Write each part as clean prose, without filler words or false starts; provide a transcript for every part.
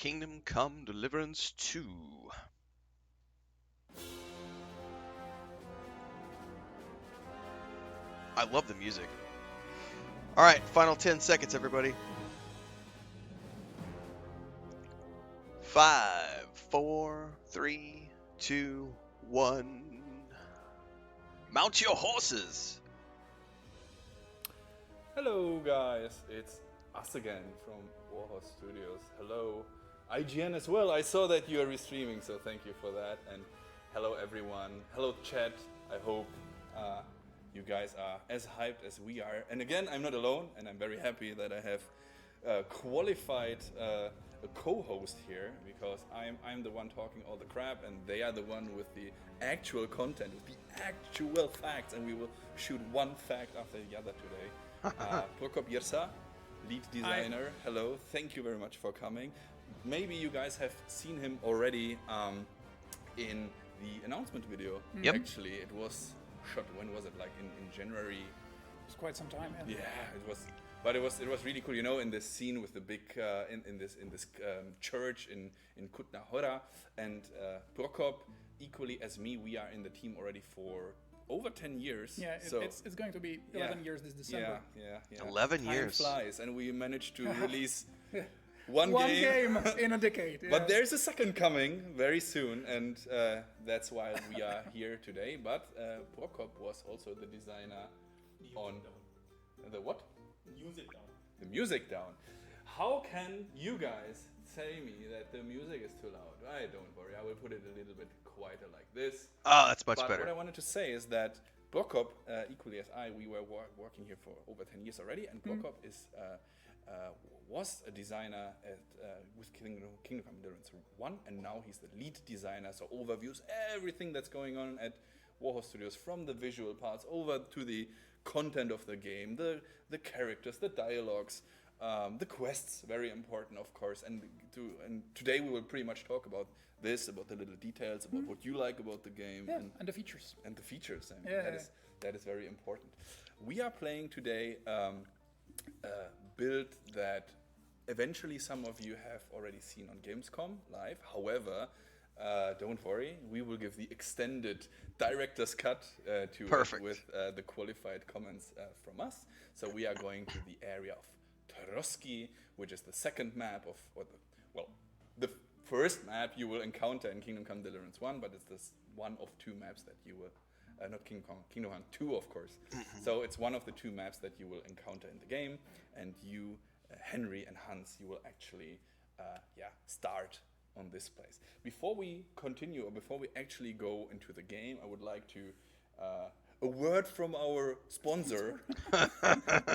Kingdom Come Deliverance II. I love the music. Alright, final 10 seconds, everybody. 5, 4, 3, 2, 1. Mount your horses! Hello guys, it's us again from Warhorse Studios. Hello IGN as well. I saw that you are restreaming, so thank you for that. And hello everyone. Hello chat. I hope you guys are as hyped as we are. And again, I'm not alone, and I'm very happy that I have qualified a co-host here, because I'm the one talking all the crap, and they are the one with the actual content, with the actual facts, and we will shoot one fact after the other today. Prokop Yersa, lead designer. Hi. Hello, thank you very much for coming. Maybe you guys have seen him already in the announcement video. Yep. Actually, it was shot, when was it? Like in January. It's quite some time. Yeah, it was. But it was really cool, you know, in this scene with the big in this church in Kutna Hora, and Prokop, equally as me, we are in the team already for over 10 years. Yeah, it's going to be 11 years this December. Yeah. 11 years. Time flies, and we managed to release one game in a decade. Yeah. But there's a second coming very soon, and that's why we are here today. But Prokop was also the designer on the what? Music down. The music down. How can you guys say me that the music is too loud? Don't worry, I will put it a little bit quieter like this. Oh, that's much But better. what I wanted to say is that Prokop, equally as we were working here for over 10 years already, and Prokop was a designer with Kingdom Come Deliverance 1, and now he's the lead designer, so overviews everything that's going on at Warhorse Studios, from the visual parts over to the content of the game, the characters, the dialogues, the quests, very important, of course. And today we will pretty much talk about this, about the little details, about what you like about the game, and the features. And the features, and Yeah. that is very important. We are playing today a build that eventually some of you have already seen on Gamescom live. However, don't worry, we will give the extended director's cut to it with the qualified comments from us. So we are going to the area of Troski, which is the second map of, the first map you will encounter in Kingdom Come Deliverance 1, but it's this one of two maps that you will, not Kingdom Come 2, of course. So it's one of the two maps that you will encounter in the game, and you, Henry and Hans, you will actually, start on this place. Before we continue, or before we actually go into the game, I would like to a word from our sponsor,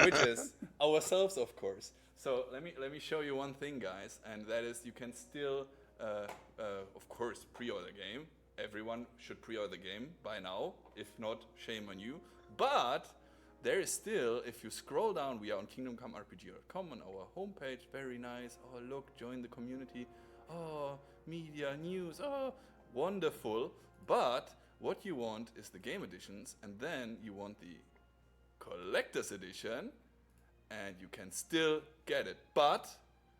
which is ourselves, of course. So let me show you one thing, guys, and that is you can still, of course, pre-order the game. Everyone should pre-order the game by now. If not, shame on you. But there is still, if you scroll down, we are on kingdomcomerpg.com on our homepage. Very nice. Oh, look, join the community. Oh, media, news, oh, wonderful. But what you want is the game editions, and then you want the collector's edition, and you can still get it. But,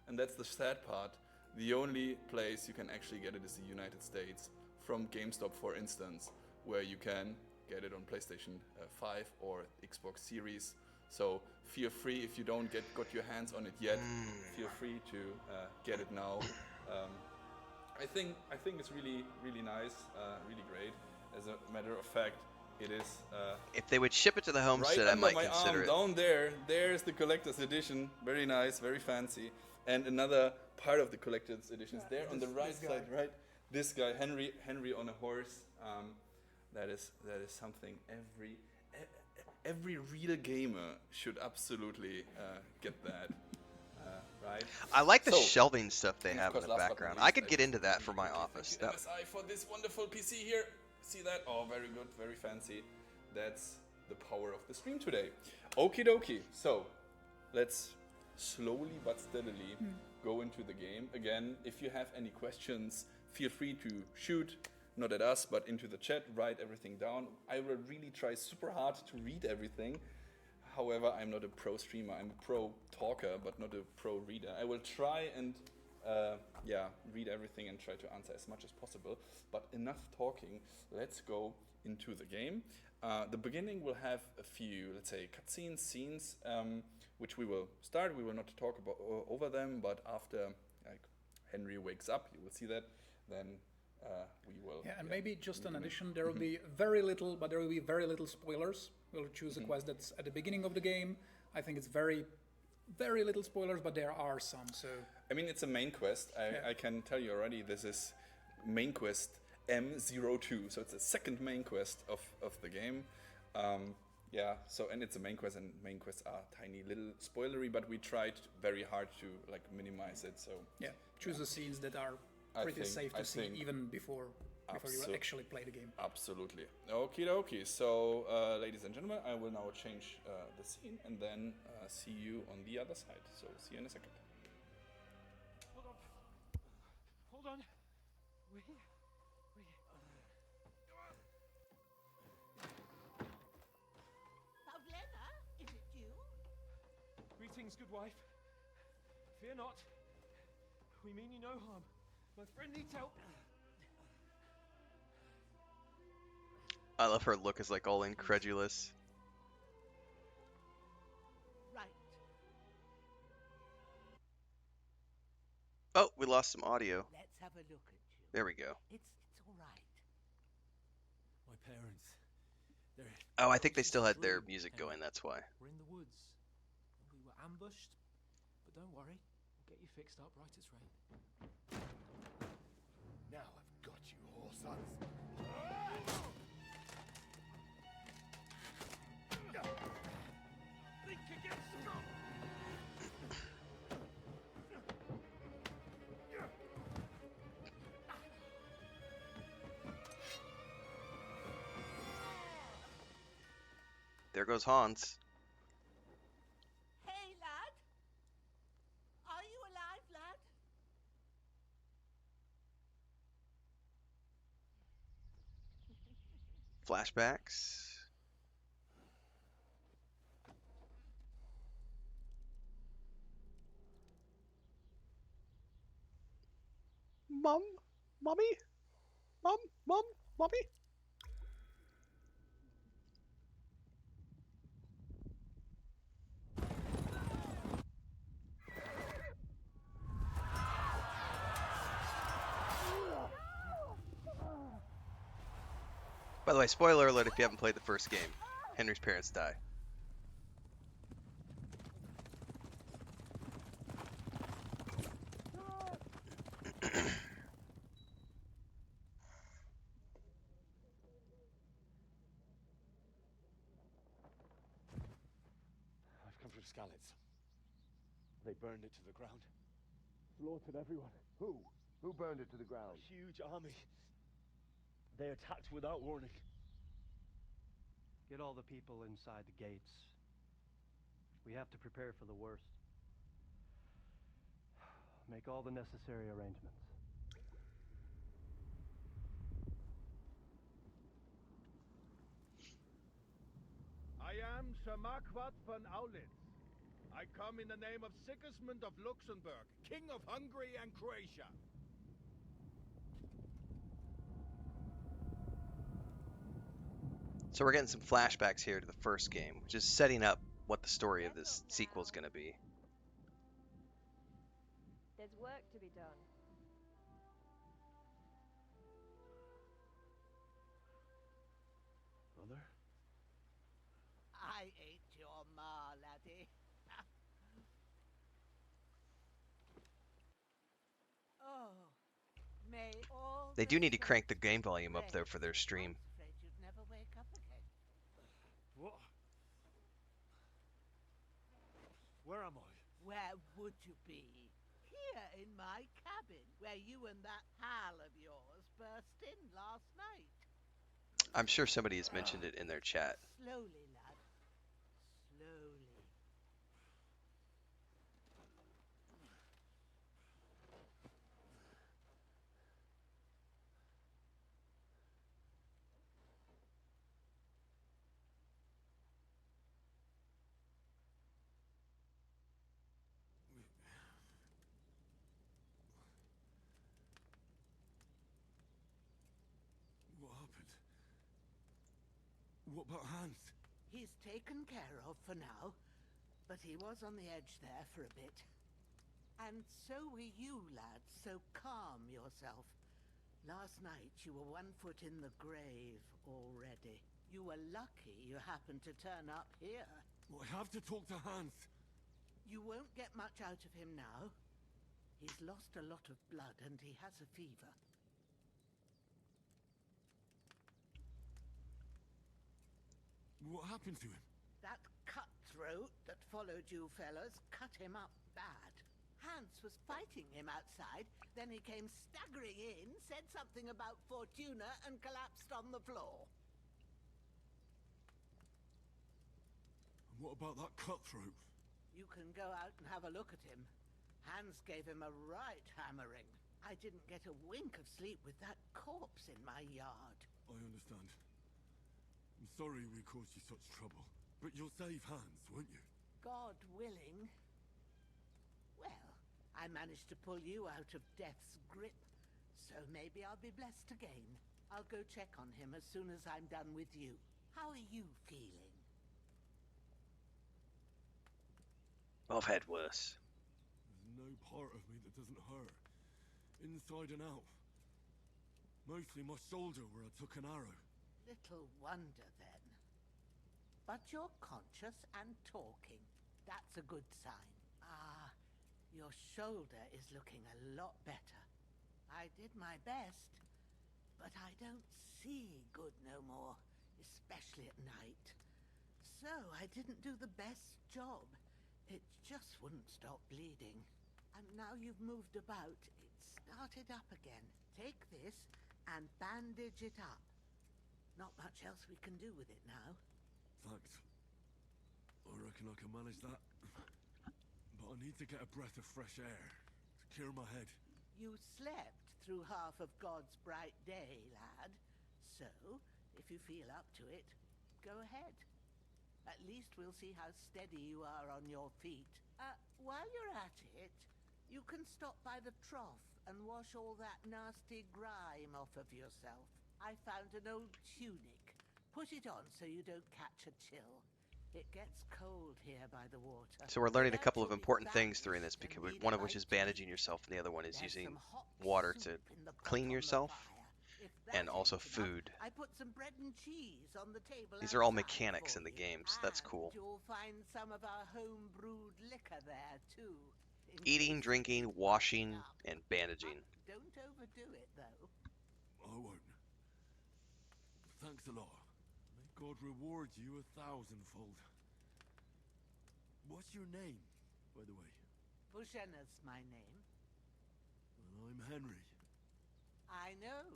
and that's the sad part, the only place you can actually get it is the United States, from GameStop, for instance, where you can get it on PlayStation 5 or Xbox Series. So feel free, if you don't got your hands on it yet, feel free to get it now. I think it's really nice, really great. As a matter of fact, it is. If they would ship it to the homestead, right I might my consider arm, it. down there's the collector's edition. Very nice, very fancy. And another part of the collector's edition is there on the right side, right? This guy, Henry on a horse. That is something every real gamer should absolutely get that. Right. I like the shelving stuff they have in the background. I could get into that for my office. MSI for this wonderful PC here. See that? Oh, very good, very fancy. That's the power of the stream today. Okie dokie. So, let's slowly but steadily go into the game. Again, if you have any questions, feel free to shoot, not at us, but into the chat. Write everything down. I will really try super hard to read everything. However, I'm not a pro streamer. I'm a pro talker, but not a pro reader. I will try and read everything and try to answer as much as possible. But enough talking, let's go into the game. The beginning will have a few, let's say, cutscenes, scenes, which we will start. We will not talk about over them, but after like Henry wakes up, you will see that. Then we will. Yeah, and maybe just an addition. There will be very little, but there will be very little spoilers. We'll choose a quest that's at the beginning of the game. I think it's very little spoilers, but there are some. So I mean, it's a main quest. I can tell you already. This is main quest M02, so it's the second main quest of the game. So and it's a main quest, and main quests are tiny little spoilery, but we tried very hard to like minimize it. So choose the scenes that are pretty safe to see even before you actually play the game. Absolutely. Okie dokie. So, ladies and gentlemen, I will now change the scene and then see you on the other side. So, see you in a second. Hold on. Pavlena, is it you? Greetings, good wife. Fear not. We mean you no harm. My friend needs help. I love her look is like all incredulous. Right. Oh, we lost some audio. Let's have a look at you. There we go. It's all right. My parents. They're... Oh, I think they still had their music going, that's why. We're in the woods. We were ambushed. But don't worry. We'll get you fixed up right as rain. Now I've got you, whore sons. Think again, strong. There goes Hans. Hey, lad. Are you alive, lad? Flashbacks. Mom? Mommy? Mom? Mommy? By the way, spoiler alert if you haven't played the first game. Henry's parents die. I've come from Skalitz. They burned it to the ground. Slaughtered everyone. Who? Who burned it to the ground? A huge army. They attacked without warning. Get all the people inside the gates. We have to prepare for the worst. Make all the necessary arrangements. I am Sir Marquardt von Aulitz. I come in the name of Sigismund of Luxembourg, King of Hungary and Croatia. So we're getting some flashbacks here to the first game, which is setting up what the story of this sequel is going to be. There's work to be done. Mother? I ain't your ma, laddie. Oh, may all They the do need to crank the saints game volume up though pray. for their stream. I was afraid you'd never wake up again. What? Where am I? Where would you be? Here in my cabin, where you and that pal of yours burst in last night. I'm sure somebody has mentioned it in their chat. Slowly, lad. Slowly. What about Hans? He's taken care of for now, but he was on the edge there for a bit. And so were you, lad, so calm yourself. Last night you were 1 foot in the grave already. You were lucky you happened to turn up here. Well, I have to talk to Hans. You won't get much out of him now. He's lost a lot of blood and he has a fever. What happened to him? That cutthroat that followed you fellas cut him up bad. Hans was fighting him outside, then he came staggering in, said something about Fortuna, and collapsed on the floor. And what about that cutthroat? You can go out and have a look at him. Hans gave him a right hammering. I didn't get a wink of sleep with that corpse in my yard. I understand. I'm sorry we caused you such trouble. But you'll save Hans, won't you? God willing. Well, I managed to pull you out of death's grip, so maybe I'll be blessed again. I'll go check on him as soon as I'm done with you. How are you feeling? I've had worse. There's no part of me that doesn't hurt. Inside and out. Mostly my shoulder where I took an arrow. Little wonder then. But you're conscious and talking. That's a good sign. Ah, your shoulder is looking a lot better. I did my best, but I don't see good no more, especially at night. So I didn't do the best job. It just wouldn't stop bleeding. And now you've moved about, it started up again. Take this and bandage it up. Not much else we can do with it now. Thanks. I reckon I can manage that. But I need to get a breath of fresh air to clear my head. You slept through half of God's bright day, lad. So, if you feel up to it, go ahead. At least we'll see how steady you are on your feet. While you're at it, you can stop by the trough and wash all that nasty grime off of yourself. I found an old tunic. Put it on so you don't catch a chill. It gets cold here by the water. So we're learning a couple of Without important your things during this, because bandage, one of and which is lead bandaging yourself, and the other one is There's using some hot water to soup in the pot clean on the yourself, fire. If that and also ain't enough, food. I put some bread and cheese on the table. These are all outside mechanics for in the you. game, so that's And cool. You'll find some of our home brewed liquor there too. in Eating, case drinking, you washing, up. and bandaging. Don't overdo it though. I won't. Thanks a lot. May God reward you 1,000-fold. What's your name, by the way? Bushena's my name. Well, I'm Henry. I know.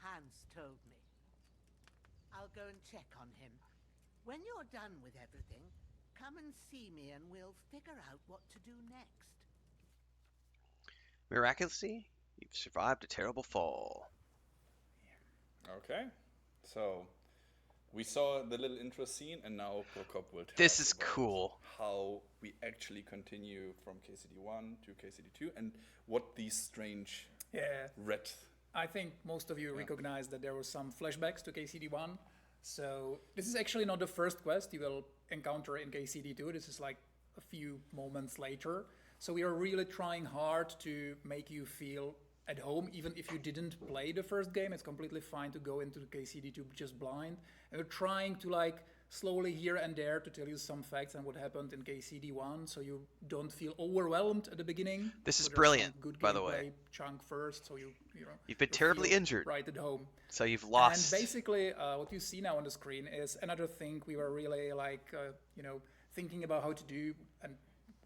Hans told me. I'll go and check on him. When you're done with everything, come and see me and we'll figure out what to do next. Miraculously, you've survived a terrible fall. Okay, so we saw the little intro scene, and now Prokop will tell This us is about cool. how we actually continue from KCD1 to KCD2, and what these strange Yeah, red. I think most of you recognize that there were some flashbacks to KCD1. So this is actually not the first quest you will encounter in KCD2. This is like a few moments later. So we are really trying hard to make you feel at home, even if you didn't play the first game. It's completely fine to go into the KCD2 just blind. And we're trying to like slowly here and there to tell you some facts and what happened in KCD1, so you don't feel overwhelmed at the beginning. This is So there's brilliant, some good by the way. gameplay chunk first, so you know You've been you terribly feel injured. right at home. So you've lost. And basically, what you see now on the screen is another thing we were really like, thinking about how to do and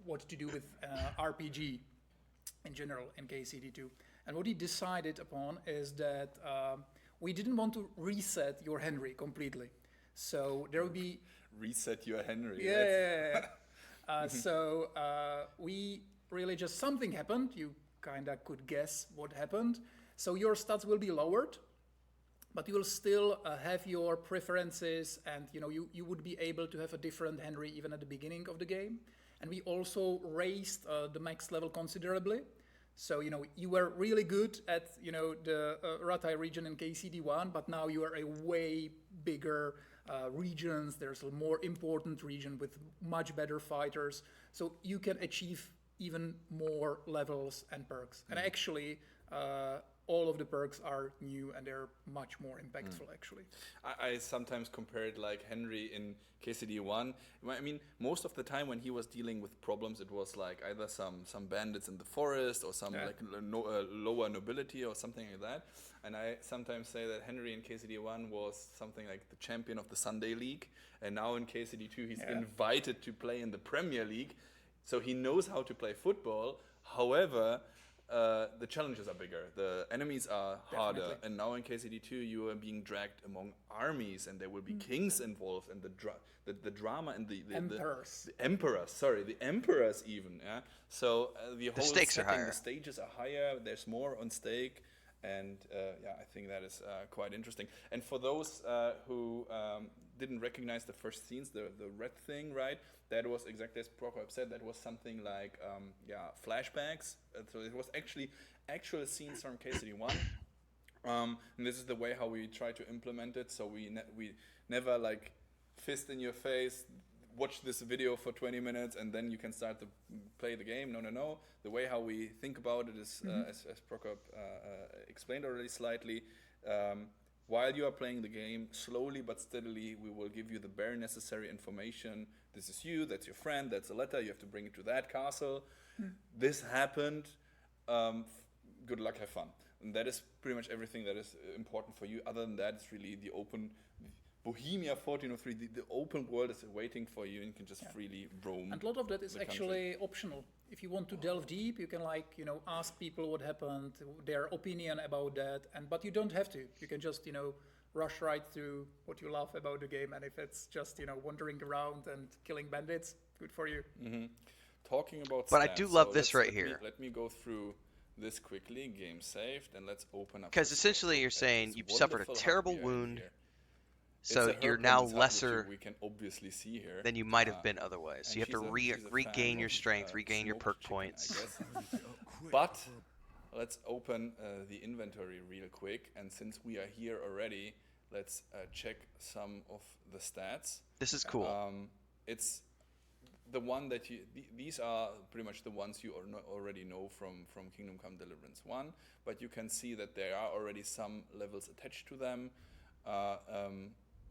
what to do with RPG in general in KCD2. And what we decided upon is that we didn't want to reset your Henry completely. So there will be Reset your Henry. so we really just something happened. You kind of could guess what happened. So your stats will be lowered, but you will still have your preferences, and you would be able to have a different Henry even at the beginning of the game. And we also raised the max level considerably. So you were really good at the Ratai region in KCD1, but now you are a way bigger regions. There's a more important region with much better fighters. So you can achieve even more levels and perks. And actually, all of the perks are new and they're much more impactful, actually. I sometimes compare it like Henry in KCD1. I mean, most of the time when he was dealing with problems, it was like either some bandits in the forest or some like lower nobility or something like that. And I sometimes say that Henry in KCD1 was something like the champion of the Sunday League. And now in KCD2, he's invited to play in the Premier League. So he knows how to play football. However, the challenges are bigger, the enemies are harder, and now in KCD2 you are being dragged among armies, and there will be kings involved, and the drama and the Emperors. the emperors even. Yeah. So the whole stakes are setting, higher. the stages are higher. There's more on stake, and I think that is quite interesting. And for those who didn't recognize the first scenes, the red thing, right? That was exactly as Prokop said. That was something like flashbacks. So it was actually actual scenes from KCD1. And this is the way how we try to implement it. So we never like fist in your face, watch this video for 20 minutes and then you can start to play the game. No. The way how we think about it is, as Prokop explained already slightly, while you are playing the game, slowly but steadily, we will give you the bare necessary information. This is you, that's your friend, that's a letter, you have to bring it to that castle. This happened, good luck, have fun. And that is pretty much everything that is important for you. Other than that, it's really the open, Bohemia 1403, the open world is waiting for you and you can just freely roam. And a lot of that is actually optional. If you want to delve deep, you can ask people what happened, their opinion about that, but you don't have to. You can just, rush right through what you love about the game, and if it's just, wandering around and killing bandits, good for you. Talking about But stats, I do love this right let here. Let me go through this quickly, game saved, and let's open up. Because essentially you're saying you've suffered a terrible wound, so you're now lesser we can obviously see here than you might have been otherwise. So you have to regain your strength, regain your perk points. But let's open the inventory real quick, and since we are here already, let's check some of the stats. This is cool. It's the one that these are pretty much the ones you already know from Kingdom Come Deliverance 1, but you can see that there are already some levels attached to them.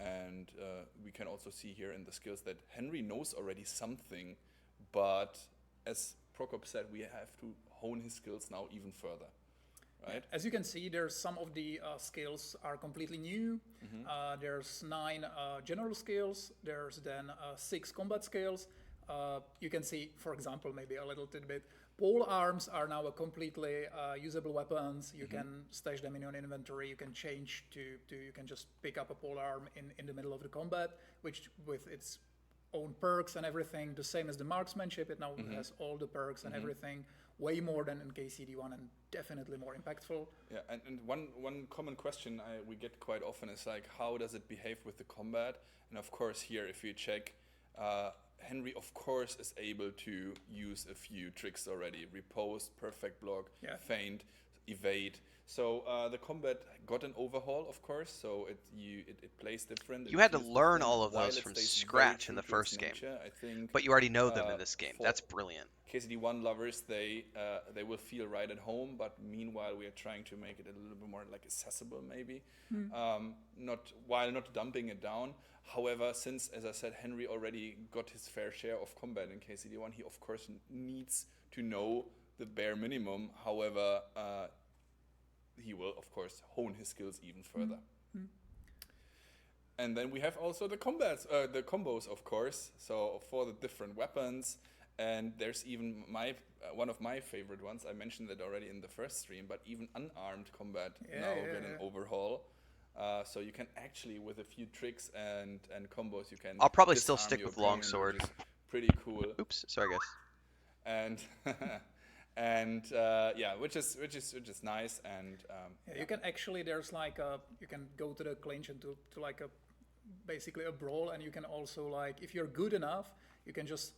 And we can also see here in the skills that Henry knows already something, but as Prokop said, we have to hone his skills now even further, right? As you can see, there's some of the skills are completely new. There's 9 general skills. There's then 6 combat skills. You can see, for example, maybe a little tidbit. Pole arms are now a completely usable weapons. You can stash them in your inventory. You can change to you can just pick up a pole arm in the middle of the combat, which with its own perks and everything, the same as the marksmanship. It now has all the perks and everything, way more than in KCD1 and definitely more impactful. Yeah, and one common question we get quite often is like, how does it behave with the combat? And of course here, if you check, Henry, of course, is able to use a few tricks already. Repose, perfect block, feint, evade. So the combat got an overhaul, of course, so it plays different. You had to learn all of those from scratch in the first game, I think, but you already know them in this game. That's brilliant. KCD1 lovers, they will feel right at home, but meanwhile we are trying to make it a little bit more like accessible, maybe, while not dumping it down. However, since, as I said, Henry already got his fair share of combat in KCD1, he of course needs to know the bare minimum. However, he will of course hone his skills even further. And then we have also the combos, of course. So for the different weapons, and there's even one of my favorite ones. I mentioned that already in the first stream, but even unarmed combat now get an overhaul. So you can actually, with a few tricks and combos, you can. I'll probably still disarm stick your with opponent, longsword. which is pretty cool. Oops, sorry guys. And which is nice. And you can actually, there's like you can go to the clinch and to like basically a brawl, and you can also, like, if you're good enough, you can just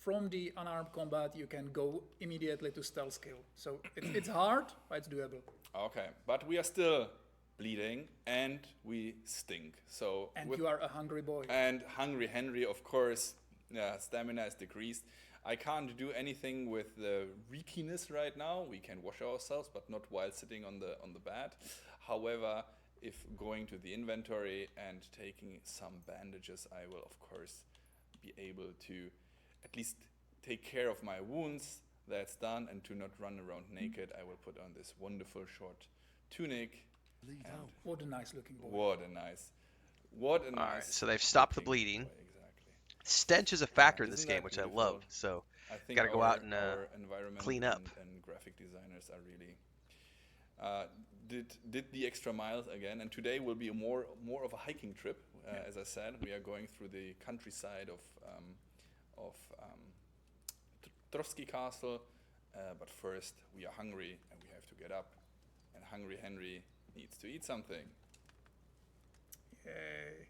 from the unarmed combat you can go immediately to stealth skill. So it's hard, but it's doable. Okay, but we are still bleeding, and we stink. So And with- you are a hungry boy. and hungry Henry, of course, stamina is decreased. I can't do anything with the reekiness right now. We can wash ourselves, but not while sitting on the bed. However, if going to the inventory and taking some bandages, I will of course be able to at least take care of my wounds. That's done, and to not run around naked, I will put on this wonderful short tunic. And What a nice looking boy. what a nice. All right, so they've stopped the bleeding. Exactly. Stench is a factor in this Isn't game, that which I beautiful? love. So I think gotta go out and our environment clean up. and graphic designers are really did the extra miles again. And today will be more of a hiking trip. As I said, we are going through the countryside of Trotsky Castle. But first, we are hungry and we have to get up. And hungry Henry needs to eat something. Yay.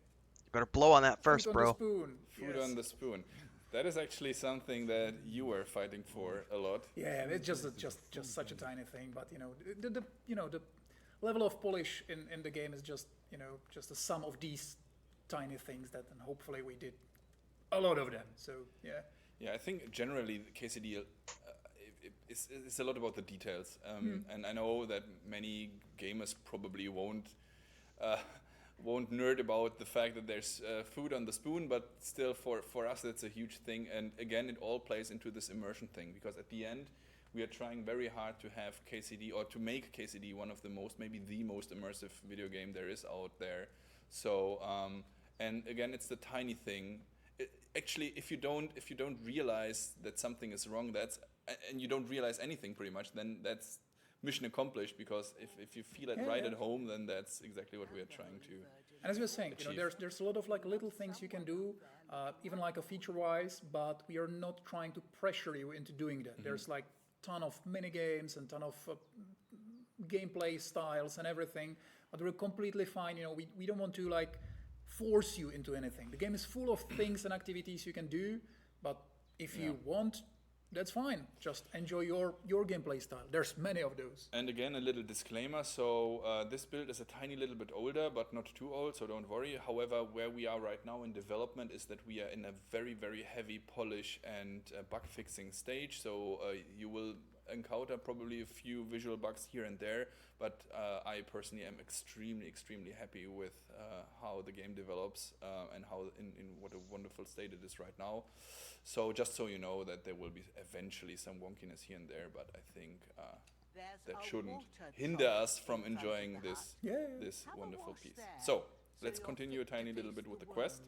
better blow on that first, Food on bro. the spoon. Food Yes. on the spoon. That is actually something that you were fighting for a lot. Yeah, it's just such a tiny thing, but the level of polish in the game is just just the sum of these tiny things that, and hopefully we did a lot of them. So yeah. Yeah, I think generally the KCD is a lot about the details, and I know that many gamers probably won't nerd about the fact that there's food on the spoon, but still for us it's a huge thing. And again, it all plays into this immersion thing, because at the end we are trying very hard to have KCD, or to make KCD one of the most, maybe the most immersive video game there is out there. So and again, it's the tiny thing. Actually, if you don't realize that something is wrong, and you don't realize anything pretty much, then that's mission accomplished, because if you feel it right at home, then that's exactly what we are trying to. And as we were saying, there's a lot of like little things you can do, even like a feature-wise, but we are not trying to pressure you into doing that. There's like ton of mini games and ton of gameplay styles and everything, but we're completely fine. We don't want to like force you into anything. The game is full of things and activities you can do, but if you want, that's fine. Just enjoy your gameplay style. There's many of those. And again, a little disclaimer. So this build is a tiny little bit older, but not too old, so don't worry. However, where we are right now in development is that we are in a very, very heavy polish and bug fixing stage. So you will encounter probably a few visual bugs here and there, but I personally am extremely, extremely happy with how the game develops and how in what a wonderful state it is right now. So just so you know that there will be eventually some wonkiness here and there, but I think that shouldn't hinder us from enjoying this wonderful piece. So let's continue a tiny little bit with the quest.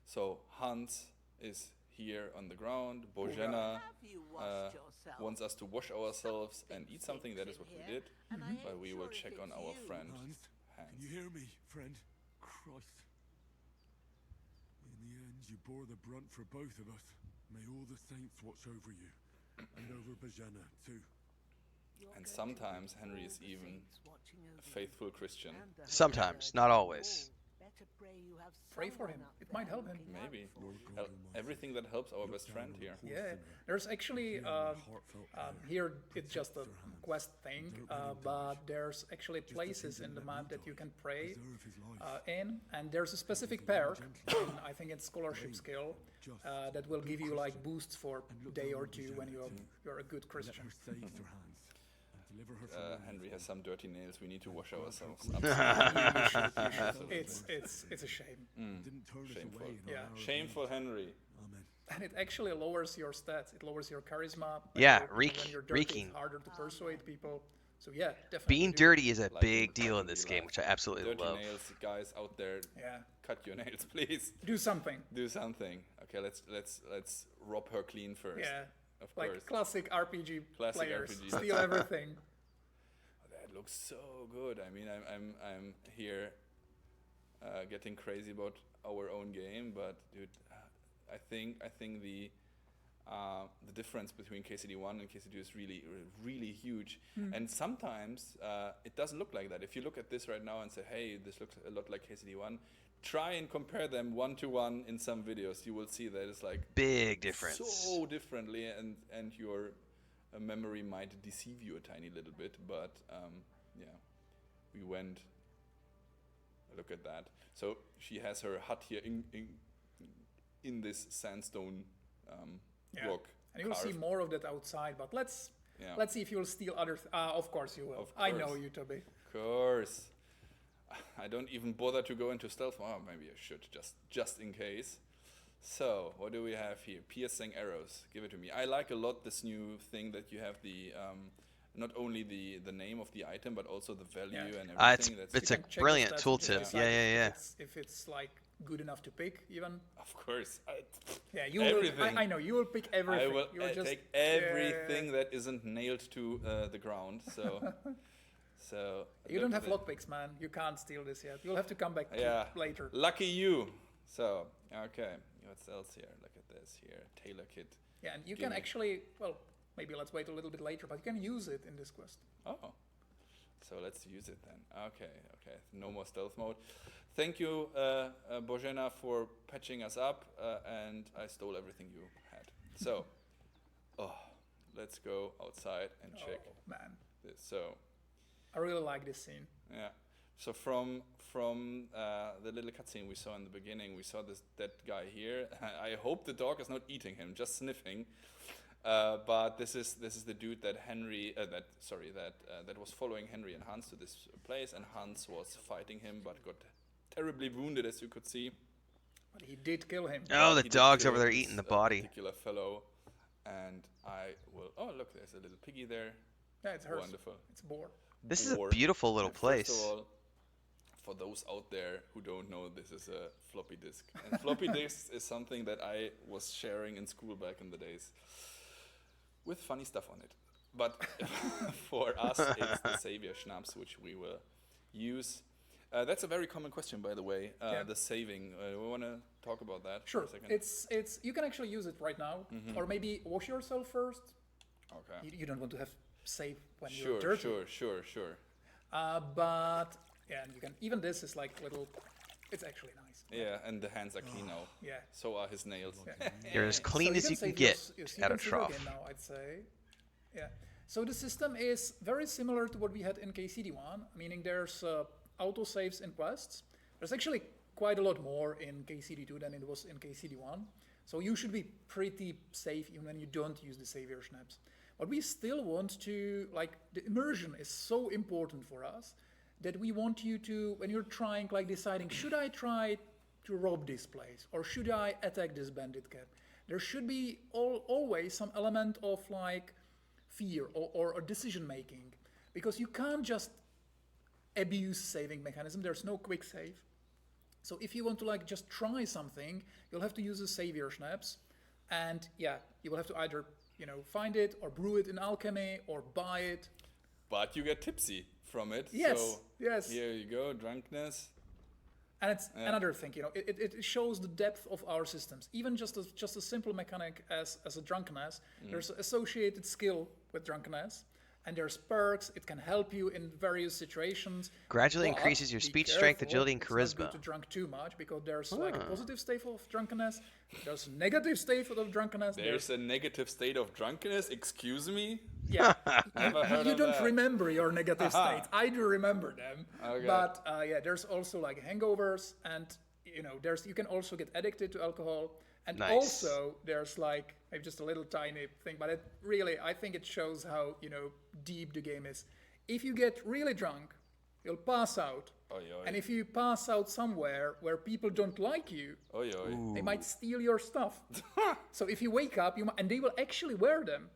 So Hans is here on the ground. Bojena wants us to wash ourselves and eat something. That is what we did. But we will check on our friend Hans. Can you hear me, friend? Christ. In the end, you bore the brunt for both of us. May all the saints watch over you. And over Bajana, too. And sometimes Henry is even a faithful Christian. Sometimes, not always. Pray for him. It might help him. Maybe. Everything that helps our best friend here. Yeah, there's actually here it's just a quest thing, but there's actually places in the map that you can pray in, and there's a specific perk, I think it's scholarship skill, that will give you like boosts for a day or two when you're a good Christian. Henry has some dirty nails. We need to wash ourselves. It's a shame. Shameful. Yeah. Shameful Henry. And it actually lowers your stats. It lowers your charisma. Yeah, when you're dirty, reeking. It's harder to persuade people. So yeah, definitely. Being do dirty is a Like big deal in this game, like which I absolutely dirty love. nails, guys out there. Yeah. Cut your nails, please. Do something. Do something. Okay, let's rob her clean first. Yeah. Of Like course. classic RPG Classic players. RPG. Steal everything. That looks so good. I mean, I'm here getting crazy about our own game, but dude, I think the difference between KCD1 and KCD2 is really, really huge. And sometimes it doesn't look like that. If you look at this right now and say, hey, this looks a lot like KCD1, try and compare them one-to-one in some videos. You will see that it's like Big difference. so differently, and your memory might deceive you a tiny little bit, but yeah. we went. Look at that. So she has her hut here in this sandstone rock. And you'll see carved. more of that outside, but let's Yeah. see if you'll steal other. Of course you will. Of I know course. you, Toby. Of course. I don't even bother to go into stealth. Oh, maybe I should, just in case. So, what do we have here? Piercing arrows. Give it to me. I like a lot this new thing that you have the not only the name of the item, but also the value and everything. It's a You can check the brilliant stats and tooltip. decide Yeah. if it's like good enough to pick, even. Of course. Yeah, you will. Everything. I know you will pick everything. I will You'll just take everything that isn't nailed to the ground. So You don't have lockpicks, man. You can't steal this yet. You'll have to come back later. Lucky you. So okay, what else here? Look at this here, tailor kit. Yeah, and you Give can me. actually, well, maybe let's wait a little bit later, but you can use it in this quest. Oh, so let's use it then. Okay. No more stealth mode. Thank you, Bojena, for patching us up, and I stole everything you had. So, let's go outside and check Oh, man. this. So, I really like this scene. yeah. So from the little cutscene we saw in the beginning, we saw that guy here. I hope the dog is not eating him, just sniffing. But this is the dude that that was following Henry and Hans to this place, and Hans was fighting him, but got terribly wounded, as you could see. But he did kill him. Oh, But the he did dog's kill over there this, eating the body. Particular fellow, and I will. Oh, look, there's a little piggy there. Yeah, it's hers. Wonderful. It's Boar. This is a Boar. beautiful little And place. First of all, for those out there who don't know, this is a floppy disk. And floppy disk is something that I was sharing in school back in the days with funny stuff on it. But for us, it's the Savior Schnapps, which we will use. That's a very common question, by the way, the saving. We want to talk about that Sure. for a second? It's you can actually use it right now, or maybe wash yourself first. Okay. You don't want to have save when you're Sure, dirty. sure. But yeah, and you can. Even this is like little. It's actually nice. Yeah, and the hands are clean now. Yeah. So are his nails. You're as clean So as you can save get your at a sequence trough. again now, I'd say. Yeah. So the system is very similar to what we had in KCD1, meaning there's autosaves in quests. There's actually quite a lot more in KCD2 than it was in KCD1. So you should be pretty safe even when you don't use the Savior Schnapps. But we still want to, like, the immersion is so important for us that we want you to, when you're trying, like, deciding, should I try to rob this place or should I attack this bandit camp? There should be always some element of, like, fear or decision making, because you can't just abuse saving mechanism. There's no quick save. So if you want to, like, just try something, you'll have to use the Savior Schnapps, and yeah, you will have to either, find it or brew it in alchemy or buy it. But you get tipsy from it. Yes, So yes. Here you go, drunkenness. And it's another thing, it shows the depth of our systems. Even just a simple mechanic as a drunkenness, there's associated skill with drunkenness, and there's perks. It can help you in various situations. Gradually But increases your be speech strength, careful, agility, and it's not charisma. good to drink too much, because there's like a positive state of drunkenness, there's a negative state of drunkenness. There's a negative state of drunkenness. Excuse me. Yeah, Never heard you of don't that. remember your negative states. I do remember them. Okay. But yeah, there's also like hangovers, and you can also get addicted to alcohol. And Nice. also there's like maybe just a little tiny thing, but it really, I think it shows how deep the game is. If you get really drunk, you'll pass out. Oy, oy. And if you pass out somewhere where people don't like you, Oy, oy. they might steal your stuff. So if you wake up, and they will actually wear them.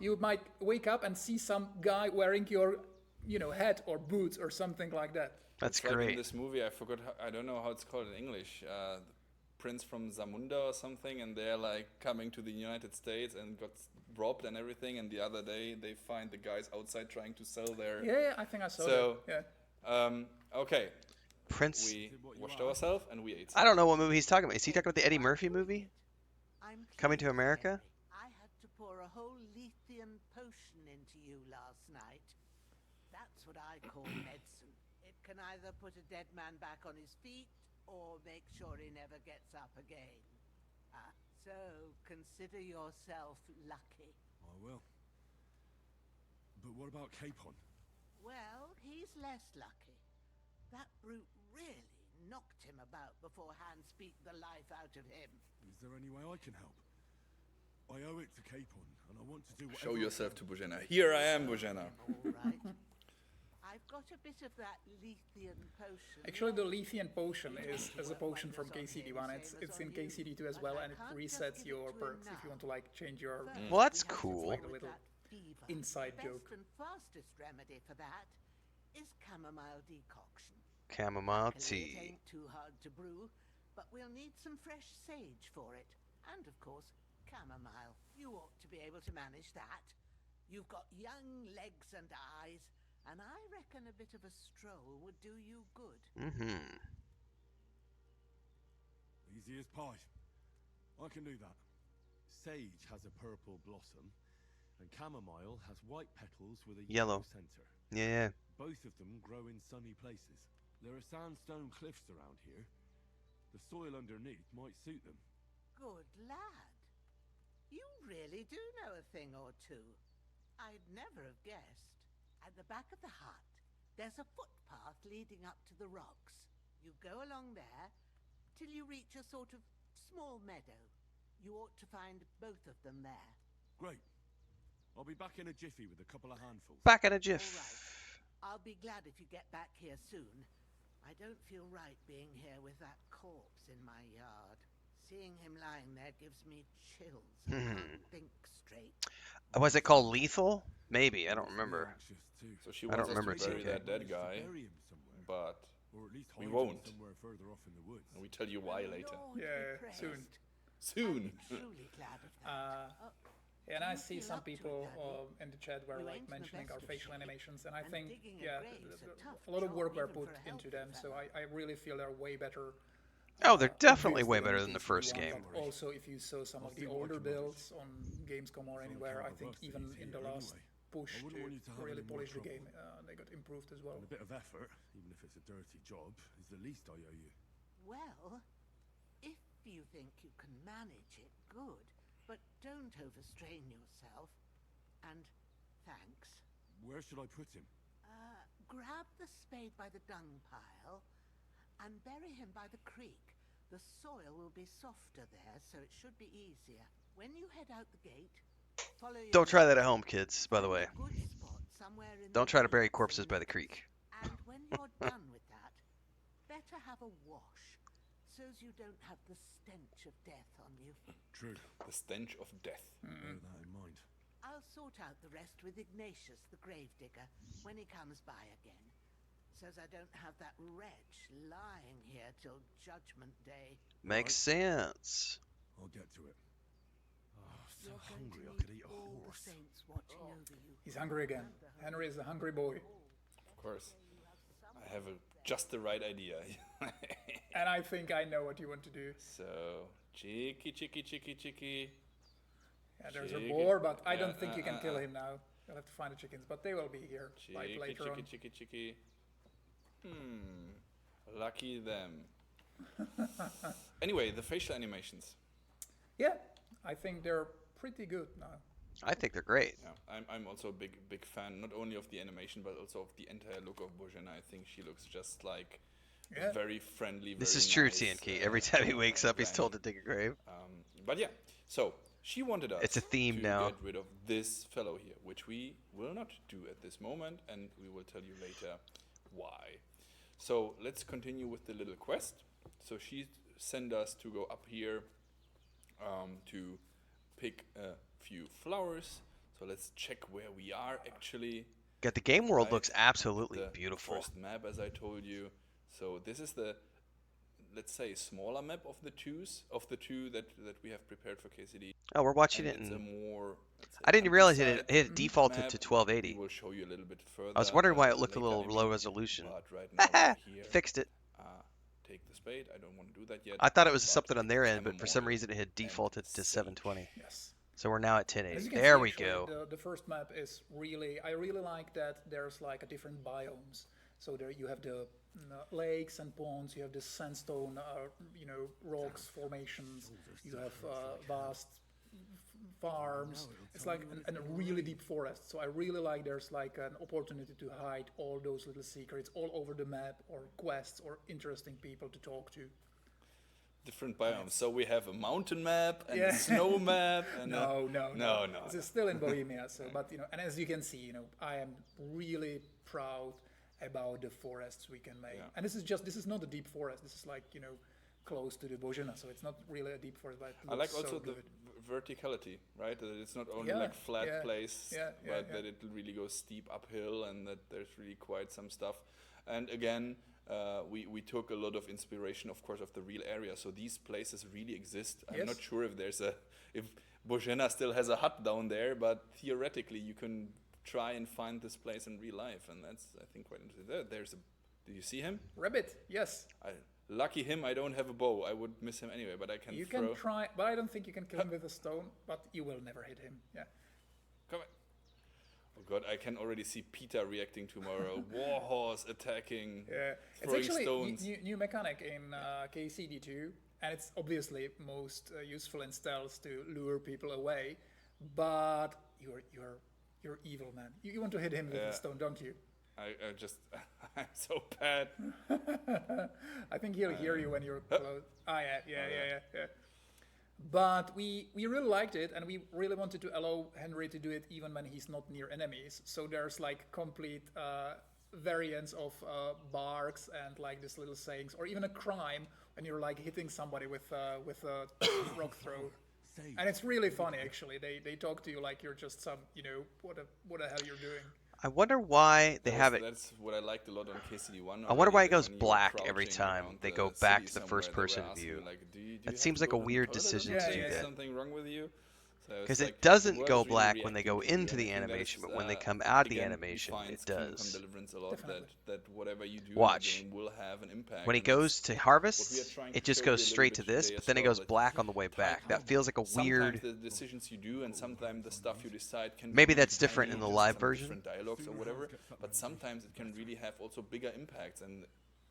You might wake up and see some guy wearing your, hat or boots or something like that. That's It's like in great. this movie, I forgot. I don't know how it's called in English. Prince from Zamunda or something, and they're like coming to the United States and got robbed and everything. And the other day, they find the guys outside trying to sell their. Yeah, I think I saw So, that. Yeah. Okay, Prince. we washed ourselves and we ate. I don't know what movie he's talking about. Is he talking about the Eddie Murphy movie? I'm Coming to pleased, America? Henry. I had to pour a whole Lethean potion into you last night. That's what I call medicine. It can either put a dead man back on his feet or make sure he never gets up again. So consider yourself lucky. I will. But what about Capon? Well, he's less lucky. That brute really knocked him about before hands beat the life out of him. Is there any way I can help? I owe it to Capon, and I want to do whatever Show I yourself to can. Bojana. Here I am, Bojana. All right. I've got a bit of that Lethean potion. Actually, the Lethean potion is a potion from KCD1. It's in KCD2 as well, and it resets your perks if you want to like change your. Well, that's cool. Like a little inside Best joke. and fastest remedy for that is chamomile decoction. Chamomile Luckily, it tea. ain't too hard to brew, but we'll need some fresh sage for it. And of course, chamomile. You ought to be able to manage that. You've got young legs and eyes, and I reckon a bit of a stroll would do you good. Mm-hmm. Easy as pie. I can do that. Sage has a purple blossom, and chamomile has white petals with a Yellow. yellow center. Yeah. Both of them grow in sunny places. There are sandstone cliffs around here. The soil underneath might suit them. Good lad. You really do know a thing or two. I'd never have guessed. At the back of the hut, there's a footpath leading up to the rocks. You go along there till you reach a sort of small meadow. You ought to find both of them there. Great. I'll be back in a jiffy with a couple of handfuls. Back in a All jiff. right. I'll be glad if you get back here soon. I don't feel right being here with that corpse in my yard. Seeing him lying there gives me chills. I can't think straight. Was it called Lethal? Maybe. I don't remember. Anxious too. So she I don't wants us remember to bury seeing that dead Managed to guy, bury him somewhere, but or at least we hide him won't. somewhere further off in the woods. we tell you why Oh, later. Lord be Yeah, praised. soon. Soon. I'm truly glad of that. Oh, And I You see feel some up to it, people Daddy. in the chat were You like ain't in the mentioning best our of facial shape, animations, and I and think digging a yeah, grave's a tough a lot of work job were even put for a into healthy them. So fella. I really feel they're way better. Oh, they're definitely obviously way better than the KCD1, first game. But also, if you saw some I'll of the see what I older can manage. builds on Gamescom or anywhere, I count of think us even is in the here last anyway. push I wouldn't want you to to have really any more polish the trouble. game, they got improved as well. And a bit of effort, even if it's a dirty job, is the least I owe you. Well, if you think you can manage it, good. But don't overstrain yourself. And thanks. Where should I put him? Grab the spade by the dung pile and bury him by the creek. The soil will be softer there, so it should be easier. When you head out the gate, follow your Don't try that at nose. home, kids, by the Find way. a good spot somewhere in Don't the try to bury weeds corpses and by the let- creek. And when you're done with that, better have a wash, so's you don't have the stench of death on you. True. The stench of death. Bear that in mind. I'll sort out the rest with Ignatius, the gravedigger, when he comes by again, so's I don't have that wretch lying here till Judgment Day. Makes sense. I'll get to it. Oh, so You're going hungry to I could need eat a all the horse. saints watching over you. He's hungry again. Henry is a hungry boy, Of course. I have just the right idea. and I think I know what you want to do. So, cheeky, cheeky, cheeky, cheeky. Yeah, there's a Chicken. boar, but I Yeah, don't think you can kill him now. You'll have to find the chickens, but they will be here like Cheeky, later cheeky, on. cheeky, cheeky. Lucky them. Anyway, the facial animations. Yeah, I think they're pretty good now. I think they're great. Yeah, I'm also a big fan, not only of the animation, but also of the entire look of Bojana. I think she looks just like Yeah. very friendly. This very is true, nice, TNK. Every time he wakes up, he's granny. told to dig a grave. But yeah, so she wanted us It's a theme to now. get rid of this fellow here, which we will not do at this moment, and we will tell you later why. So let's continue with the little quest. So she sent us to go up here to pick a few flowers. So let's check where we are actually. God, the game world Right. looks absolutely The beautiful. first map, as I told you. So this is the, let's say, smaller map of the two that we have prepared for KCD. Oh, we're watching And it it's a in. more, let's say, I didn't realize it countryside had defaulted map. to 1280. We will show you a little bit further. I was wondering why it looked a later, little I low mean, resolution. But right now we're here. Fixed it. Take the spade. I don't want to do that yet. I thought it was but something on their end, but for chamomile some reason it had and defaulted to sage. 720. Yes. So we're now at As 1080. you can There see, we actually, go. The first map is really, I really like that there's like a different biomes. So there you have the lakes and ponds, you have the sandstone, rocks, formations, you have vast farms. It's like a really deep forest. So I really like there's like an opportunity to hide all those little secrets all over the map, or quests, or interesting people to talk to. Different biomes. So we have a mountain map and Yeah. a snow map. And No. no. This is still in Bohemia. So, but and as you can see, I am really proud about the forests we can make. Yeah. And this is not a deep forest. This is like close to the Bozhena, so it's not really a deep forest. But it I like looks also so the good. verticality, right? That it's not only Yeah, like flat yeah, place, yeah, but that it really goes steep uphill, and that there's really quite some stuff. And again, we took a lot of inspiration, of course, of the real area. So these places really exist. I'm Yes. not sure if Bozhena still has a hut down there, but theoretically you can try and find this place in real life, and that's, I think, quite interesting. There's a. Do you see him? Rabbit, yes. Lucky him, I don't have a bow. I would miss him anyway, but I can You throw. can try, but I don't think you can kill him with a stone, but you will never hit him. Yeah. Come on. Oh god, I can already see Peter reacting tomorrow. Warhorse attacking, Yeah. It's throwing actually stones. new mechanic in KCD2, and it's obviously most useful in stealth to lure people away. But you're evil, man. You want to hit him with Yeah. a stone, don't you? I just, I'm so bad. I think he'll hear you when you're close. Yeah. But we really liked it, and we really wanted to allow Henry to do it even when he's not near enemies. So there's like complete variants of barks and like these little sayings, or even a crime when you're like hitting somebody with a rock throw. Sage. And it's really funny, actually. They talk to you like you're just some, what the hell you're doing. I wonder why they have it. That's what I liked a lot on KCD1. I wonder why it already, that goes when you were black every crouching time around they the go back city to the somewhere, first they were person asking view. you, like, do you That have seems to like go a to the weird toilet or decision to something? do Is that. something wrong with you? So it's Because like, it doesn't was go really black when they go reacting to into the I think animation, that's, but when they come out of the again, animation, defines it Kingdom Come does. Deliverance a lot, Definitely. that whatever you do Watch. in the game will have an impact. When he and that's goes to what we are harvest, trying it to just show goes you a little straight bit to this, today but as then it well, goes that black on the way back. That feels like a sometimes weird. the decisions you do and sometimes the stuff you decide can Maybe be that's different in tiny, the just live some version. different dialogues or whatever, but sometimes it can really have also bigger impacts, and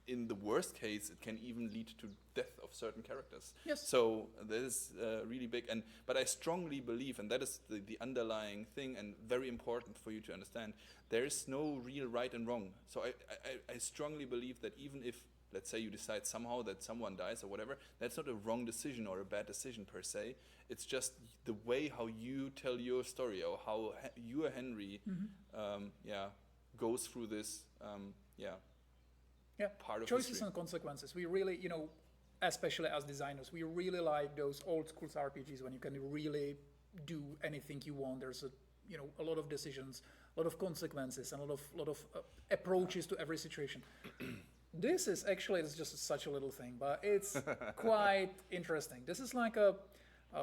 in the worst case it can even lead to death of certain characters. Yes. So that is really big, but I strongly believe, and that is the underlying thing and very important for you to understand, there is no real right and wrong. So I strongly believe that even if, let's say, you decide somehow that someone dies or whatever, that's not a wrong decision or a bad decision per se. It's just the way how you tell your story, or how you, Henry, goes through this, Yeah, part of choices history. and consequences. We really, especially as designers, we really like those old school RPGs when you can really do anything you want. There's a lot of decisions, a lot of consequences, and a lot of approaches to every situation. This is actually, it's just such a little thing, but it's quite interesting. This is like a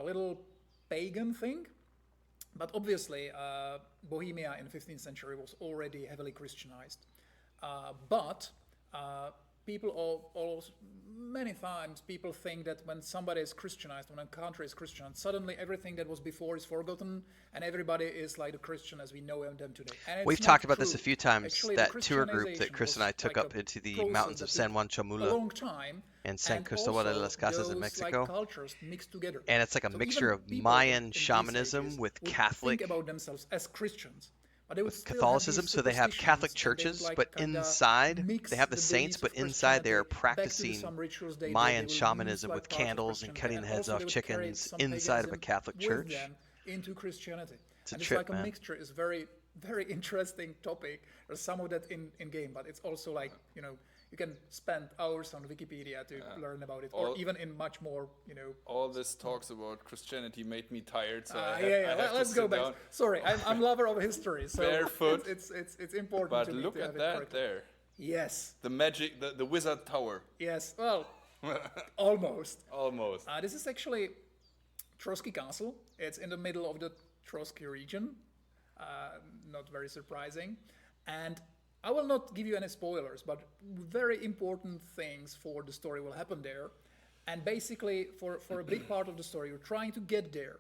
little pagan thing, but obviously Bohemia in the 15th century was already heavily Christianized. But many times people think that when somebody is Christianized, when a country is Christian, suddenly everything that was before is forgotten, and everybody is like the Christian as we know them today. And it's We've not talked about this a true. few times. Actually, That the tour group that Christianization Chris and I was took like up a into the process mountains that of San Juan took a Chamula long time, and San and Cristobal de also las Casas in those, Mexico. like, cultures mixed together. And it's like a So mixture even of people Mayan in these shamanism ages with would Catholic think about themselves as Christians. But they would still have Catholicism. these So they have Catholic superstitions, and they would, churches, like, but kinda inside mix they have the beliefs saints, of but inside they are Christianity back to practicing some rituals they Mayan would use, shamanism like with parts of candles and Christianity. cutting the heads also off they would carry chickens some inside of a paganism Catholic with church. them into Christianity. It's a and trip, it's like man. a mixture. It's very, very interesting topic. There's some of that in game, but it's also like, you can spend hours on Wikipedia to learn about it, or even in much more, All this talks about Christianity made me tired, so Let's go back. down. Sorry, I'm lover of history, so Barefoot. it's important But to me look to have at it that correctly. there. Yes, The magic, the wizard tower. yes. Well, almost. Almost. This is actually Trotsky Castle. It's in the middle of the Trotsky region. Not very surprising. And I will not give you any spoilers, but very important things for the story will happen there. And basically, for a big part of the story, you're trying to get there.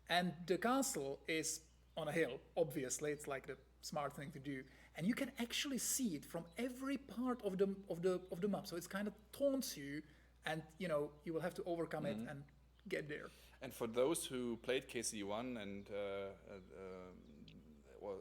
And the castle is on a hill, obviously. It's like the smart thing to do. And you can actually see it from every part of the map. So it's kind of taunts you, and you will have to overcome it and get there. And for those who played KCD1 and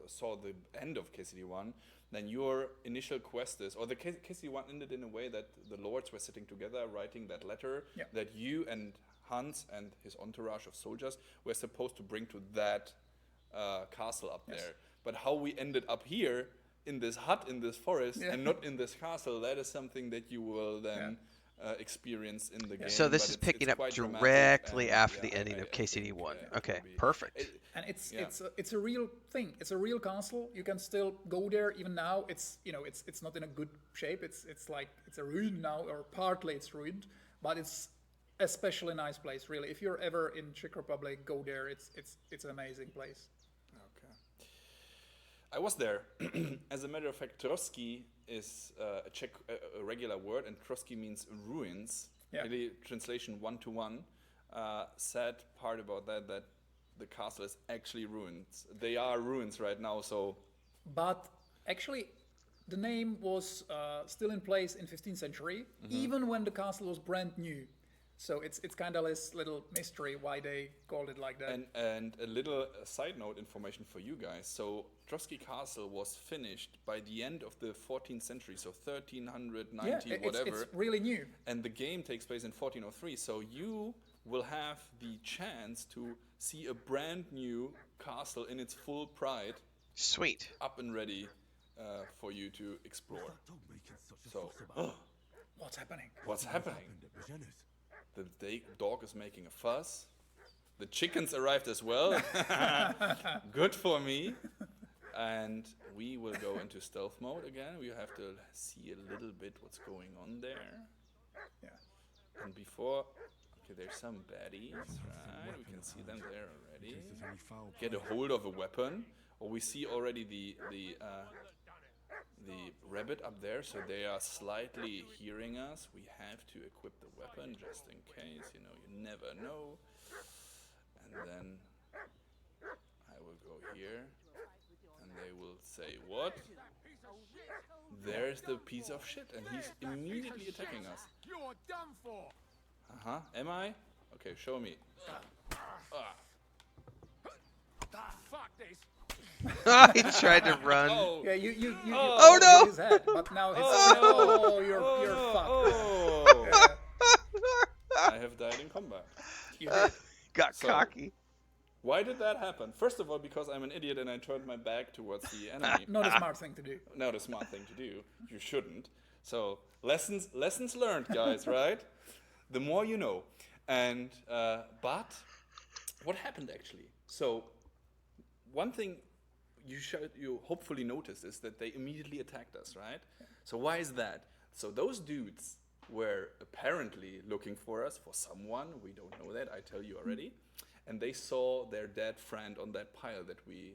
saw the end of KCD1, then your initial quest is, or the KCD1 ended in a way that the lords were sitting together writing that letter that you and Hans and his entourage of soldiers were supposed to bring to that castle up there. But how we ended up here in this hut in this forest and not in this castle, that is something that you will then experience in the game. So this but is picking it's up quite directly dramatic, after and the ending of KCD1. think, Okay, it'll be- perfect. And it's a real thing. It's a real castle. You can still go there even now. It's not in a good shape. It's like it's a ruin now, or partly it's ruined. But it's especially nice place, really. If you're ever in Czech Republic, go there. It's an amazing place. Okay. I was there. As a matter of fact, Trotsky is a Czech a regular word, and Trotsky means ruins. Yeah. Really, translation 1-to-1. Sad part about that the castle is actually ruins. They are ruins right now. So But actually, the name was still in place in 15th century, even when the castle was brand new. So it's kind of this little mystery why they called it like that. and a little side note information for you guys. So Trotsky Castle was finished by the end of the 14th century, so 1390 whatever. It's really new. And the game takes place in 1403, so you will have the chance to see a brand new castle in its full pride, Sweet. up and ready for you to explore. That dog making such a So, fuss about? What's happening? what's happening? Happened at Božena's. The dog is making a fuss. The chickens arrived as well. Good for me. And we will go into stealth mode again. We have to see a little bit what's going on there. Yeah. And before, okay, there's some baddies, right? We can see them there already. In case there's any foul Get a hold of a weapon. Or we see already the rabbit up there, so they are slightly hearing us. We have to equip the weapon just in case, you never know. And then I will go here, and they will say, what? There's the piece of shit, and he's immediately attacking us. You're done for! Uh-huh, am I? Okay, show me. Fuck this! He tried to run. Oh, Yeah, you Oh, no! hit his head, but now his you're fucked. oh. I have died in combat. You did. Got So- cocky. Why did that happen? First of all, because I'm an idiot and I turned my back towards the enemy. Not a smart thing to do. Not a smart thing to do. You shouldn't. So lessons learned, guys. Right? The more you know. And but what happened actually? So one thing you hopefully noticed is that they immediately attacked us, right? So why is that? So those dudes were apparently looking for us, for someone. We don't know that. I tell you already. And they saw their dead friend on that pile that we.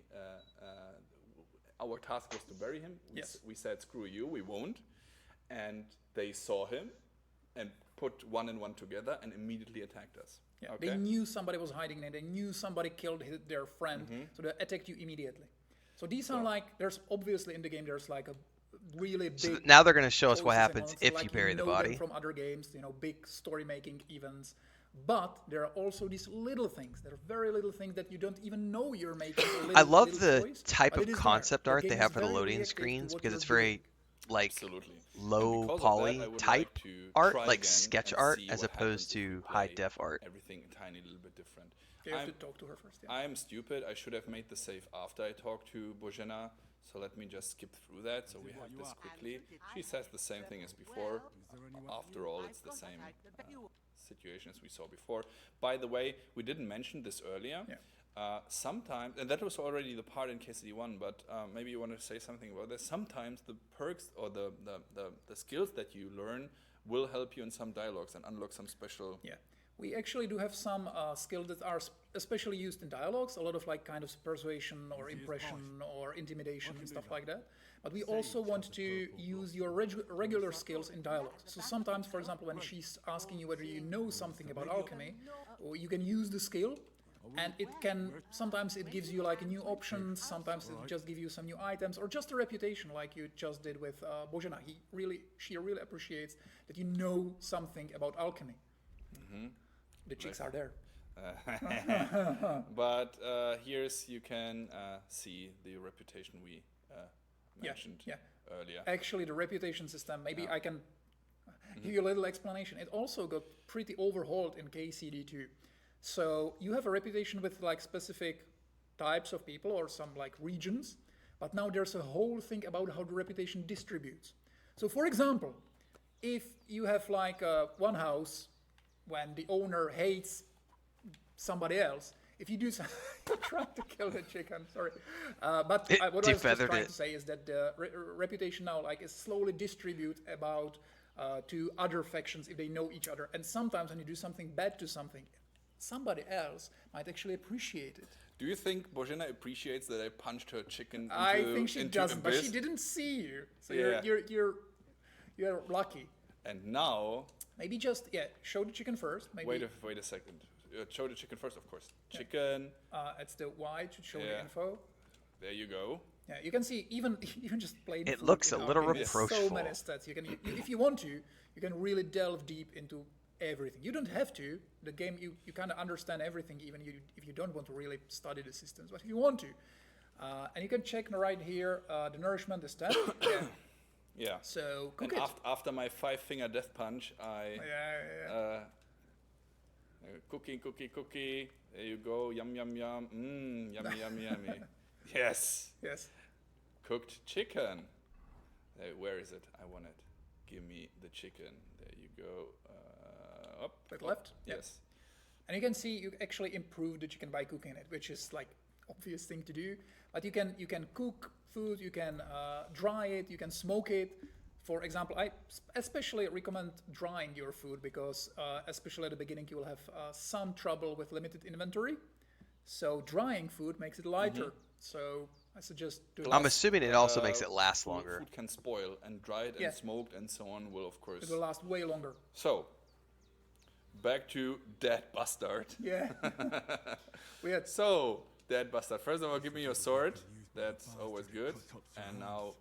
Our task was to bury him. We said, "Screw you, we won't." And they saw him, and put one and one together, and immediately attacked us. Yeah, Okay. they knew somebody was hiding there. They knew somebody killed their friend, so they attacked you immediately. So these are like, there's obviously in the game, there's like a really big... So now they're going to show us what choices and happens moments, if like you bury the know them body. from other games, big story-making events. But there are also these little things. There are very little things that you don't even know you're making. I love little the choice, type but of it is there. concept The art game they is have for the very loading reactive to screens what because you're it's very doing. like Absolutely. low And because of poly that, I would type like to art, try like again sketch and art, see as what opposed happens if to you high play def art. Everything a tiny little bit different. You have I'm- to talk to her first. Yeah. I'm stupid. I should have made the save after I talked to Bojena. So let me just skip through that so we have this quickly. She says the same thing as before. After all, it's the same situation as we saw before. By the way, we didn't mention this earlier. Yeah. Sometimes, and that was already the part in KCD1, but maybe you want to say something about this. Sometimes the perks or the skills that you learn will help you in some dialogues and unlock some special... Yeah, we actually do have some skills that are especially used in dialogues, a lot of like kind of persuasion or impression or intimidation and stuff like that. But we also want to use your regular skills in dialogues. So sometimes, for example, when she's asking you whether you know something about alchemy, or you can use the skill, and it can, sometimes it gives you like a new option, sometimes it just gives you some new items, or just a reputation like you just did with Bojena. She really appreciates that you know something about alchemy. The chicks are there. But here's you can see the reputation we mentioned earlier. Actually, the reputation system, maybe I can give you a little explanation. It also got pretty overhauled in KCD2. So you have a reputation with like specific types of people or some like regions, but now there's a whole thing about how the reputation distributes. So for example, if you have like one house when the owner hates somebody else, if you do you're trying to kill the chicken, sorry. But what I was just trying to say is that the reputation now like is slowly distributed about to other factions if they know each other. And sometimes when you do something bad to somebody else might actually appreciate it. Do you think Božena appreciates that I punched her chicken into I think she doesn't, abyss? but she didn't see you. So Yeah. you're lucky. And now, Maybe just show the chicken first. Maybe wait a second. Show the chicken first, of course. Chicken. it's the Y to show the Yeah. info. There you go. Yeah, you can see even just plain. It food looks in a our little game. There's so reproachful. many stats. You can, if you want to, you can really delve deep into everything. You don't have to. The game, you kind of understand everything, even if you don't want to really study the systems. But if you want to, and you can check right here, the nourishment is 10. Yeah. So cook And it. after my 5-finger death punch, I cookie. There you go. Yum. Yummy. Yes. Yes. Cooked chicken. Where is it? I want it. Give me the chicken. There you go. Up. Click left. Yep. Yes. And you can see you actually improve the chicken by cooking it, which is like obvious thing to do. But you can cook food, you can dry it, you can smoke it. For example, I especially recommend drying your food because especially at the beginning you will have some trouble with limited inventory. So drying food makes it lighter. So I suggest doing I'm this. assuming it also makes it last longer. Food can spoil, and dried Yeah. and smoked and so on will, of course. It will last way longer. So, back to Dead Bastard. Yeah. We had So, Dead Bastard. First of all, give me your sword. That's always good. And now,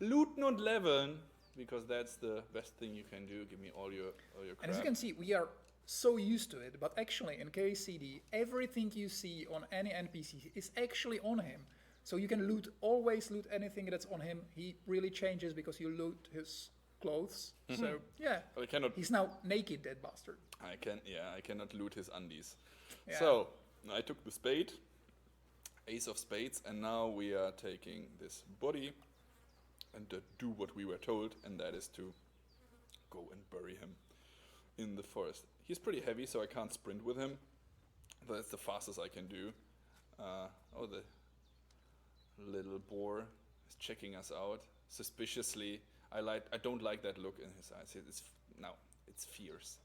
looten und leveln, because that's the best thing you can do. Give me all your crap. And as you can see, we are so used to it, but actually in KCD, everything you see on any NPC is actually on him. So you can always loot anything that's on him. He really changes because you loot his clothes. So yeah, I cannot. he's now naked, Dead Bastard. I cannot loot his undies. Yeah. So I took the spade, ace of spades, and now we are taking this body and do what we were told, and that is to go and bury him in the forest. He's pretty heavy, so I can't sprint with him. That's the fastest I can do. The little boar is checking us out suspiciously. I don't like that look in his eyes. It's fierce.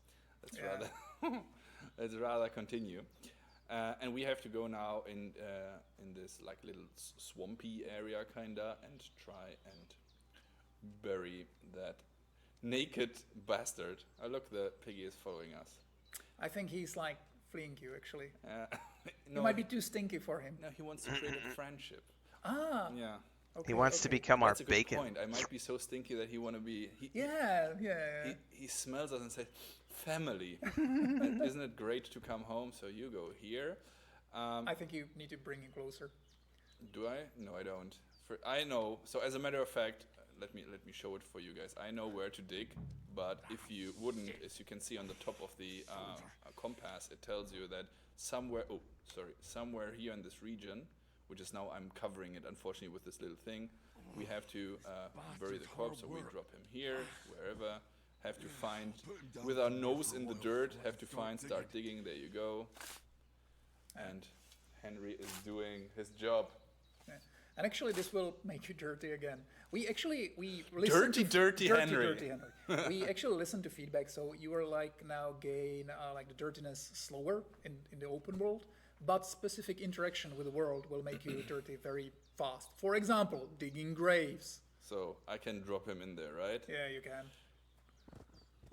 Let's rather continue. And we have to go now in this like little swampy area kinda and try and bury that naked bastard. Oh look, the piggy is following us. I think he's like fleeing you actually. No, You might be too stinky for him. No, he wants to create a friendship. Ah. Yeah. Okay, He wants to okay. become our That's a good bacon. point. I might be so stinky that he want to be. Yeah. He smells us and says, "Family, isn't it great to come home?" So you go here. I think you need to bring him closer. Do I? No, I don't. I know. So as a matter of fact, let me show it for you guys. I know where to dig, but if you wouldn't, as you can see on the top of the compass, it tells you that somewhere here in this region, which is now I'm covering it unfortunately with this little thing, we have to bury the corpse. So we drop him here, wherever. Have to find, with our nose in the dirt, start digging. There you go. And Henry is doing his job. Yeah. And actually, this will make you dirty again. We listen Dirty Henry. We actually listen to feedback, so you are like now gain like the dirtiness slower in the open world, but specific interaction with the world will make you dirty very fast. For example, digging graves. So I can drop him in there, right? Yeah, you can.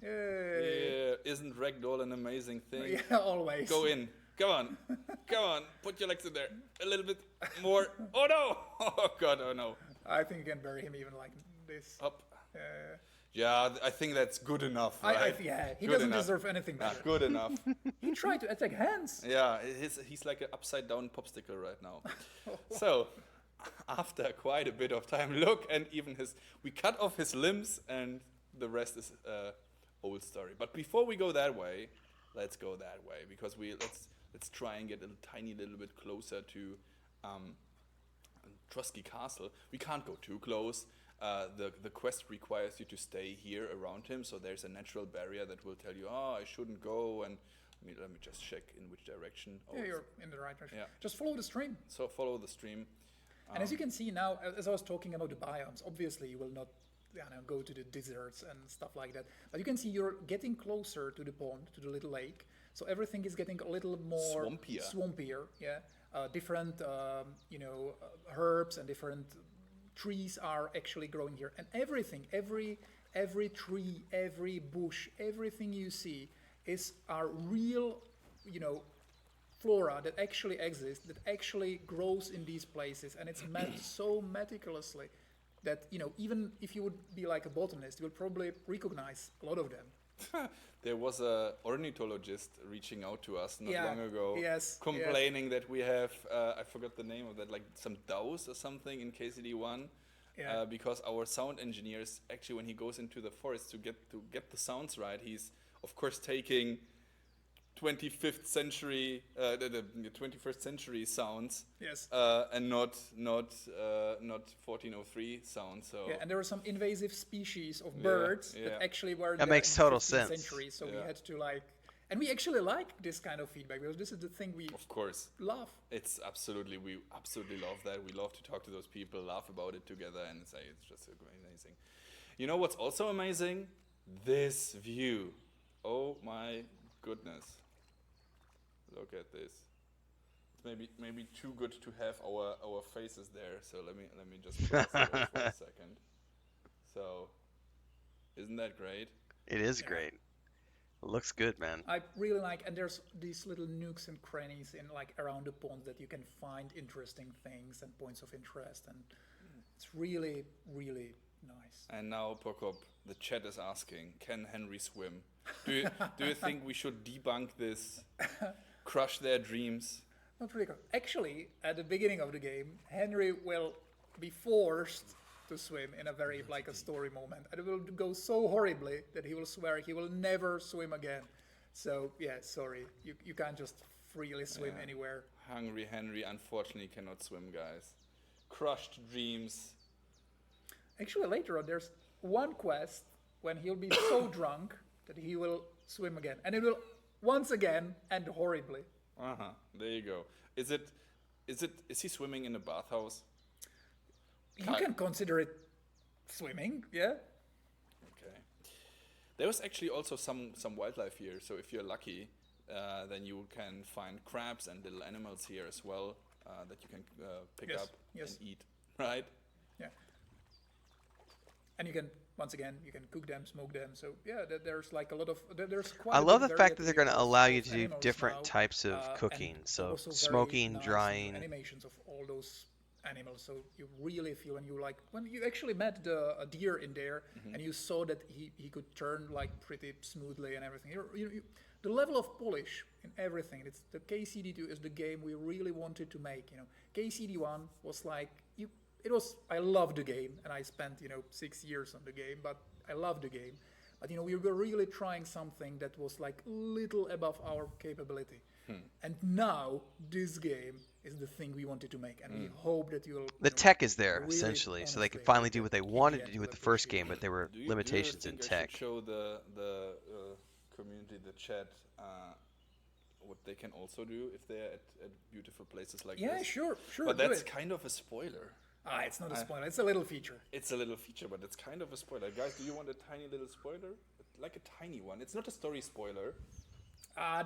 Yay. Yeah, isn't ragdoll an amazing thing? Yeah, always. Go in. Come on. Put your legs in there. A little bit more. Oh no! Oh god, oh no. I think you can bury him even like this. Up. Yeah, I think that's good enough, I, right? yeah, he Good doesn't enough. deserve anything Ah, better. good enough. He tried to attack Hans. Yeah, he's like an upside down popsicle right now. So, after quite a bit of time, look, and even we cut off his limbs, and the rest is old story. But before we go that way, let's go that way, because let's try and get a tiny little bit closer to Trusky Castle. We can't go too close. The quest requires you to stay here around him, so there's a natural barrier that will tell you, I shouldn't go, and let me just check in which direction. Yeah, you're in the right direction. Yeah. Just follow the stream. So follow the stream. And as you can see now, as I was talking about the biomes, obviously you will not go to the deserts and stuff like that. But you can see you're getting closer to the pond, to the little lake. So everything is getting a little more swampier. Yeah, different herbs and different trees are actually growing here, and everything, every tree, every bush, everything you see are real, flora that actually exists, that actually grows in these places, and it's mapped so meticulously that even if you would be like a botanist, you will probably recognize a lot of them. There was a ornithologist reaching out to us not long ago, yes, complaining that we have I forgot the name of that, like some DAOs or something in KCD1. Yeah. Because our sound engineers, actually, when he goes into the forest to get the sounds right, he's of course taking 25th century, the 21st century sounds, Yes. and not 1403 sounds. So Yeah, and there were some invasive species of birds that actually were That there makes in the total 15th sense. century, so we had to and we actually like this kind of feedback because this is the thing we of course love. we absolutely love that. We love to talk to those people, laugh about it together, and say it's just amazing. You know what's also amazing? This view. Oh my goodness. Look at this. It's maybe too good to have our faces there. So let me just pause it for a second. So, isn't that great? It is great. It looks good, man. I really like, and there's these little nooks and crannies in around the pond that you can find interesting things and points of interest, and it's really, really nice. And now, Prokop, the chat is asking, can Henry swim? Do you think we should debunk this? Crush their dreams? Not really. Actually, at the beginning of the game, Henry will be forced to swim in a very a story moment, and it will go so horribly that he will swear he will never swim again. So yeah, sorry, you can't just freely swim anywhere. Hungry Henry unfortunately cannot swim, guys. Crushed dreams. Actually, later on, there's one quest when he'll be so drunk that he will swim again, and it will once again end horribly. There you go. Is he swimming in a bathhouse? You can consider it swimming, yeah. Okay. There was actually also some wildlife here, so if you're lucky, then you can find crabs and little animals here as well that you can pick up and eat, right? Yeah. And you can, once again, cook them, smoke them. So yeah, there's a lot of there's quite. I a love bit the fact that they're going to variety allow you of to do animals different now, types of and cooking. So also very smoking, nice drying. animations of all those animals. So you really feel when you actually met a deer in there, and you saw that he could turn pretty smoothly and everything. The level of polish in everything. It's the KCD2 is the game we really wanted to make. KCD1 was I loved the game, and I spent 6 years on the game, but I loved the game. But we were really trying something that was little above our capability. And now this game is the thing we wanted to make, and we hope that you'll. The tech is there really essentially, so they can honestly finally do what they wanted to do with the first appreciate game, but there were Do you limitations in think I tech. should show the community, the chat, what they can also do if they're at beautiful places like Yeah, this? sure. But do that's it. kind of a spoiler. It's not a spoiler. It's a little feature. It's a little feature, but it's kind of a spoiler. Guys, do you want a tiny little spoiler? Like a tiny one. It's not a story spoiler.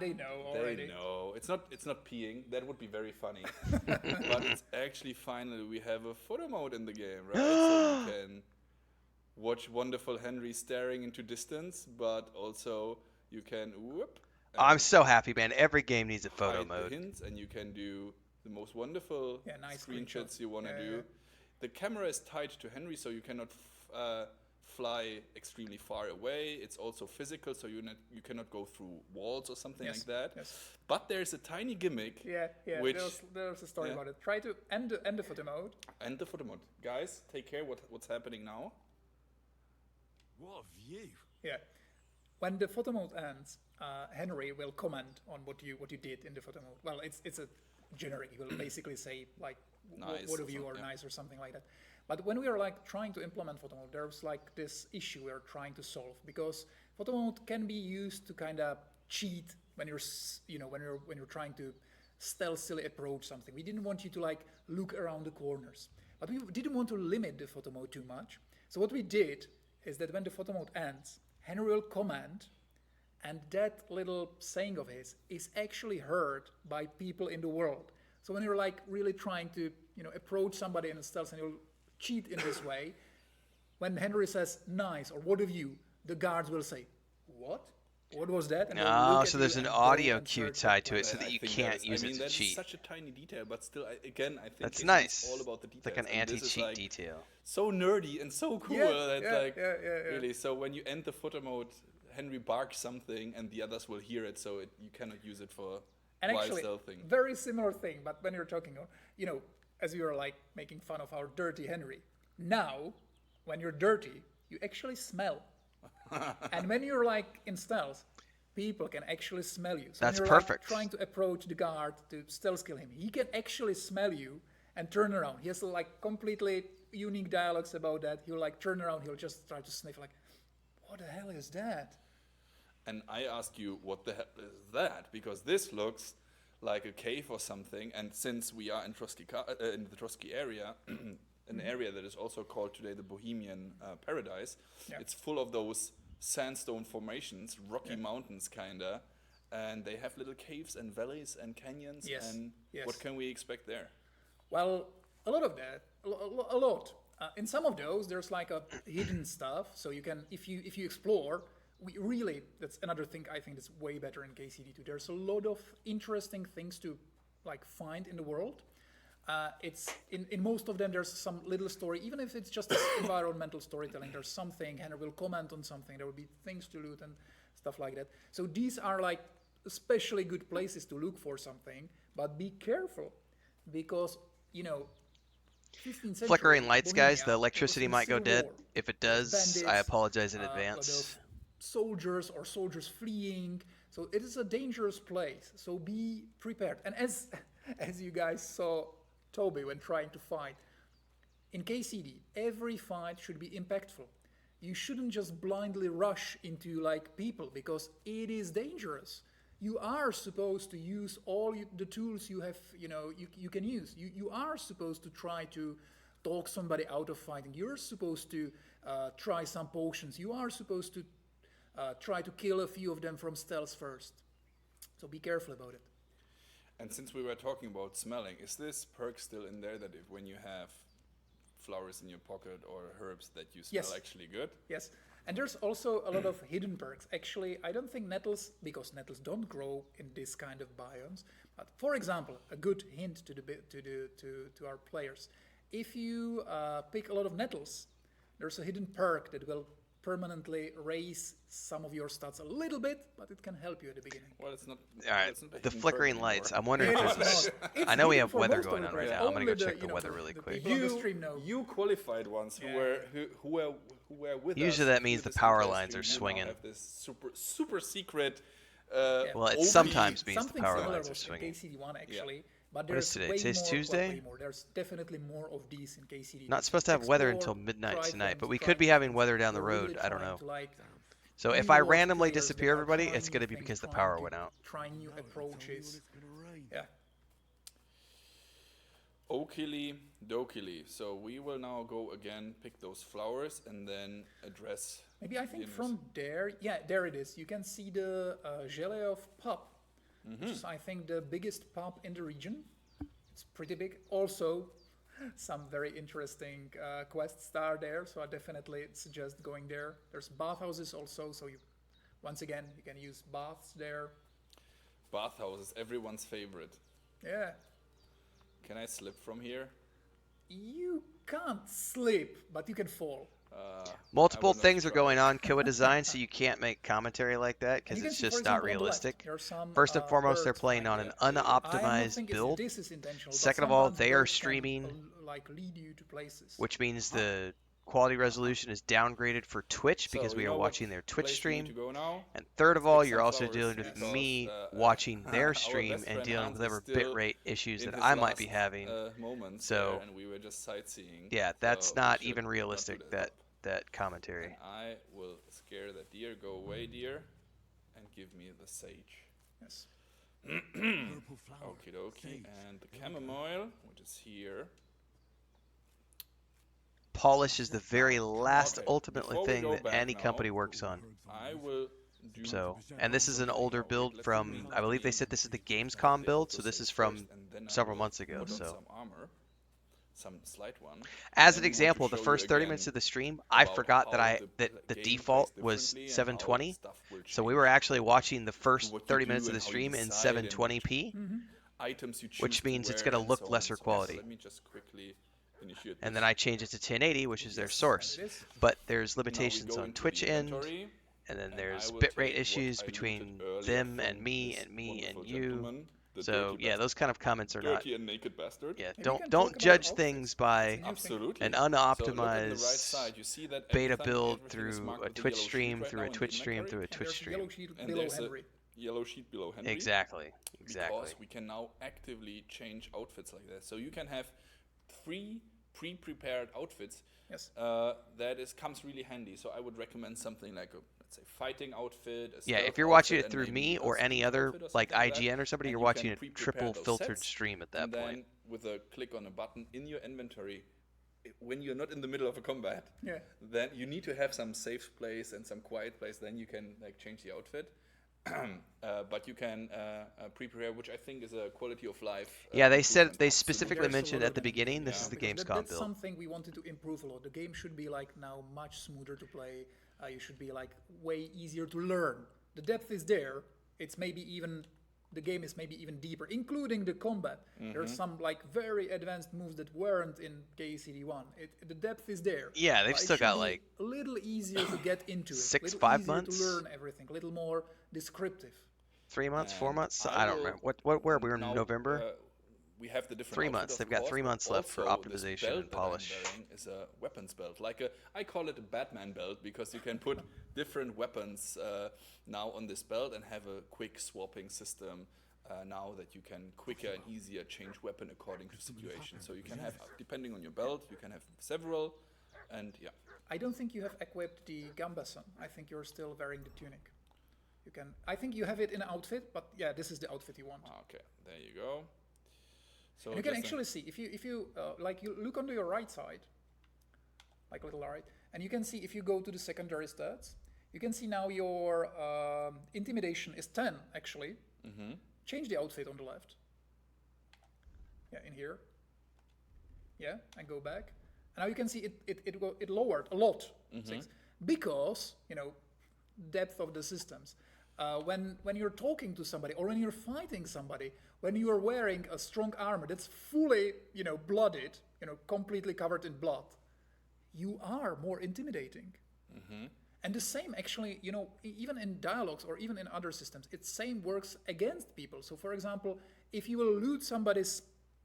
They know already. They know. It's not peeing. That would be very funny. But it's actually finally we have a photo mode in the game, right? So you can watch wonderful Henry staring into distance, but also you can I'm so happy, man. Every game needs a photo hide the mode. hints, and you can do the most wonderful nice screenshots you want to Yeah, do. yeah. The camera is tied to Henry, so you cannot fly extremely far away. It's also physical, so you cannot go through walls or something Yes, like that. yes. But there's a tiny gimmick. Yeah, yeah. Which, There's a story yeah. about it. Try to end the photo mode. And the photo mode. Guys, take care what's happening now. What a view! Yeah. When the photo mode ends, Henry will comment on what you did in the photo mode. Well, it's a generic. He will basically say like Nice what or of you are something, yeah. nice or something like that. But when we are like trying to implement photo mode, there's like this issue we're trying to solve because photo mode can be used to kind of cheat when you're trying to stealthily approach something. We didn't want you to like look around the corners, but we didn't want to limit the photo mode too much. So what we did is that when the photo mode ends, Henry will comment, and that little saying of his is actually heard by people in the world. So when you're like really trying to approach somebody in a stealth and you'll cheat in this way, when Henry says nice or what of you, the guards will say, what? What was that? And they'll Oh, look at so you there's an and go audio and cue search tied it. to it so I that you think can't is- use I mean, it to that's cheat. such a tiny detail, but still, I think That's it's nice. all about the It's details. like an and this is, anti-cheat like, detail. so nerdy and so cool. Yeah, That's yeah, like yeah, really. So when you end the photo mode, Henry barks something, and the others will hear it. So you cannot use it for And while actually, stealthing. very similar thing, but when you're talking, as we were like making fun of our dirty Henry, now, when you're dirty, you actually smell. And when you're like in stealth, people can actually smell you. So That's when you're perfect. like trying to approach the guard to stealth kill him, he can actually smell you and turn around. He has like completely unique dialogues about that. He'll like turn around, he'll just try to sniff like, what the hell is that? And I ask you, what the hell is that? Because this looks like a cave or something. And since we are in in the Trotsky area, an area that is also called today the Bohemian Paradise, Yeah. it's full of those sandstone formations, rocky mountains kinda, and they have little caves and valleys and canyons. Yes, And yes. what can we expect there? Well, a lot of that, a lot. In some of those, there's like a hidden stuff. So you can, if you explore, that's another thing I think that's way better in KCD2. There's a lot of interesting things to like find in the world. It's in most of them there's some little story, even if it's just environmental storytelling. There's something, Henry will comment on something. There will be things to loot and stuff like that. So these are like especially good places to look for something. But be careful, because 15th century Flickering lights, guys. Bohemia, The electricity there was might go Civil dead. War. If it does, I Bandits, apologize in there advance. was soldiers fleeing. So it is a dangerous place. So be prepared. And as you guys saw Toby when trying to fight, in KCD, every fight should be impactful. You shouldn't just blindly rush into like people, because it is dangerous. You are supposed to use all the tools you have, you can use. You are supposed to try to talk somebody out of fighting. You're supposed to try some potions. You are supposed to try to kill a few of them from stealth first. So be careful about it. And since we were talking about smelling, is this perk still in there that if when you have flowers in your pocket or herbs that you smell Yes. actually good? Yes, and there's also a lot of hidden perks. Actually, I don't think nettles, because nettles don't grow in this kind of biomes. But for example, a good hint to our players: if you pick a lot of nettles, there's a hidden perk that will permanently raise some of your stats a little bit, but it can help you at the beginning. Well, it's not. All right, it's not a the hidden flickering perk lights. anymore. I'm wondering if It's there's a... not. It's I know we hidden have for weather most of going the on right players. now. I'm gonna go Only check the weather really the quick. people on the stream know. You qualified ones who Yeah. were with us. Usually that means through the this power entire lines are stream. You now swinging. have this super secret. Well, it overly- sometimes means the Something power similar lines are was in swinging. KCD1 actually, but What is there's today? way Today's more. Tuesday? Way more. There's definitely more of these in KCD. Not supposed to have weather Explore, until midnight try tonight, but things, we try could be having things. weather down the We're road. really I don't trying know. to, like, So if reward I randomly players that disappear are everybody, trying it's going to new be things, because the trying power to- went out. Trying new approaches. Yeah. Okily dokily. So we will now go again, pick those flowers, and then address. Maybe I think the from there, yeah, there it is. You can see the Geleov pub, which is, I think, the biggest pub in the region. It's pretty big. Also, some very interesting quests are there, so I definitely suggest going there. There's bathhouses also, so once again, you can use baths there. Bathhouses, everyone's favorite. Yeah. Can I slip from here? You can't slip, but you can fall. I Multiple will not things are try. going on Kyowa design, so you can't make commentary like that And because you can it's see, for just not example, on the left, realistic. there are some First and foremost, they're birds playing flying on an there. I am not unoptimized thinking build. this is intentional, but Second of all, sometimes they are birds can streaming, like lead you to places. which means the quality resolution is downgraded for Twitch because So, we you are know what watching their Twitch place we need to stream. go now? And third of Let's all, pick you're some also flowers dealing with because, me watching their our stream best and friend dealing Hans with is whatever still bitrate issues in that his I might last be having. moments So, there, and we were just sightseeing. yeah, so that's we not should even not do realistic, that. that commentary. And I will scare the deer. Go away, deer, and give me the sage. Yes. Purple flower. Okie dokie. Sage. And the There we go. chamomile, which is here. Polish is the very last Okay, ultimately before we thing go that back any now, company works on. I will do. So, and this is an older build Let's from, quickly I believe they said this is the have Gamescom the build, so this is autosave from first, and then I several will months ago, put on so. some armor, some slight one. As Then an we want to example, the show you first 30 again minutes of the stream, I about forgot that how the game default plays was differently and how 720. stuff will So we change were actually watching the to first what you 30 do minutes of and the how you stream in decide and 720p, items you choose which to means it's wear going to and look so on lesser and so forth. quality. Let me just quickly initiate And this. then I changed it to 1080, which is their Yes. source. It is. But there's Now we limitations go on into Twitch the end, inventory, and then and there's I will bitrate take what issues I looted between earlier them from and me this and me and wonderful you. gentleman, the So dirty yeah, bastard. those kind of comments are not. Dirty and naked bastard. Yeah, Maybe you can don't talk about judge outfits. things It's by a new thing. Absolutely. an So look on the right unoptimized side. You see that beta everything build is through marked a with the Twitch yellow sheet stream, right through now a in the Twitch stream, inventory? through a And Twitch there's a yellow stream. sheet And below there's Henry. a yellow sheet below Henry. Exactly. Exactly. Because we can now actively change outfits like that. So you can have 3 pre-prepared outfits. Yes. Comes really handy. So I would recommend something like a, let's say, fighting outfit. Yeah, stealth if you're watching outfit, it and through maybe me a or any speed other outfit or like something like that. IGN or somebody, And you're you watching can a pre-prepare triple those filtered sets, stream at that and point. then with a click on a button in your inventory, when you're not in the middle of a combat, Yeah. then you need to have some safe place and some quiet place. Then you can like change the outfit. But you can pre-prepare, which I think is a quality of life. Yeah, they said improvement, they absolutely. specifically There's a mentioned lot at the of benefits beginning in this this, is the because Gamescom that's build. something we wanted to improve a lot. The game should be like now much smoother to play. You should be like way easier to learn. The depth is there. It's maybe even the game is maybe even deeper, including the combat. There's some like very advanced moves that weren't in KCD1. The depth is there. Yeah, they've It still should got be like a little easier to get into it. 6, little 5 easier months? to learn everything. A little more descriptive. 3 months, 4 And months. I I don't will remember. Where we were in now, November. We have the different 3 outfit, months. of They've got course, 3 but months left for also this optimization belt and that I'm polish. wearing is a weapons belt. I call it a Batman belt because you can put different weapons now on this belt and have a quick swapping system. Now that you can quicker and easier change weapon according to situation. So you can have, depending on your belt, you can have several, and yeah. I don't think you have equipped the gambeson. I think you're still wearing the tunic. You can. I think you have it in an outfit, but yeah, this is the outfit you want. Okay, there you go. So And you can just actually see if you like you look on your right side, like a little right, and you can see if you go to the secondary stats, you can see now your intimidation is 10 actually. Change the outfit on the left. Yeah, in here. Yeah, and go back. And now you can see it lowered a lot. 6, because depth of the systems. When you're talking to somebody or when you're fighting somebody, when you are wearing a strong armor that's fully blooded, completely covered in blood, you are more intimidating. And the same actually, even in dialogues or even in other systems, it same works against people. So for example, if you will loot somebody's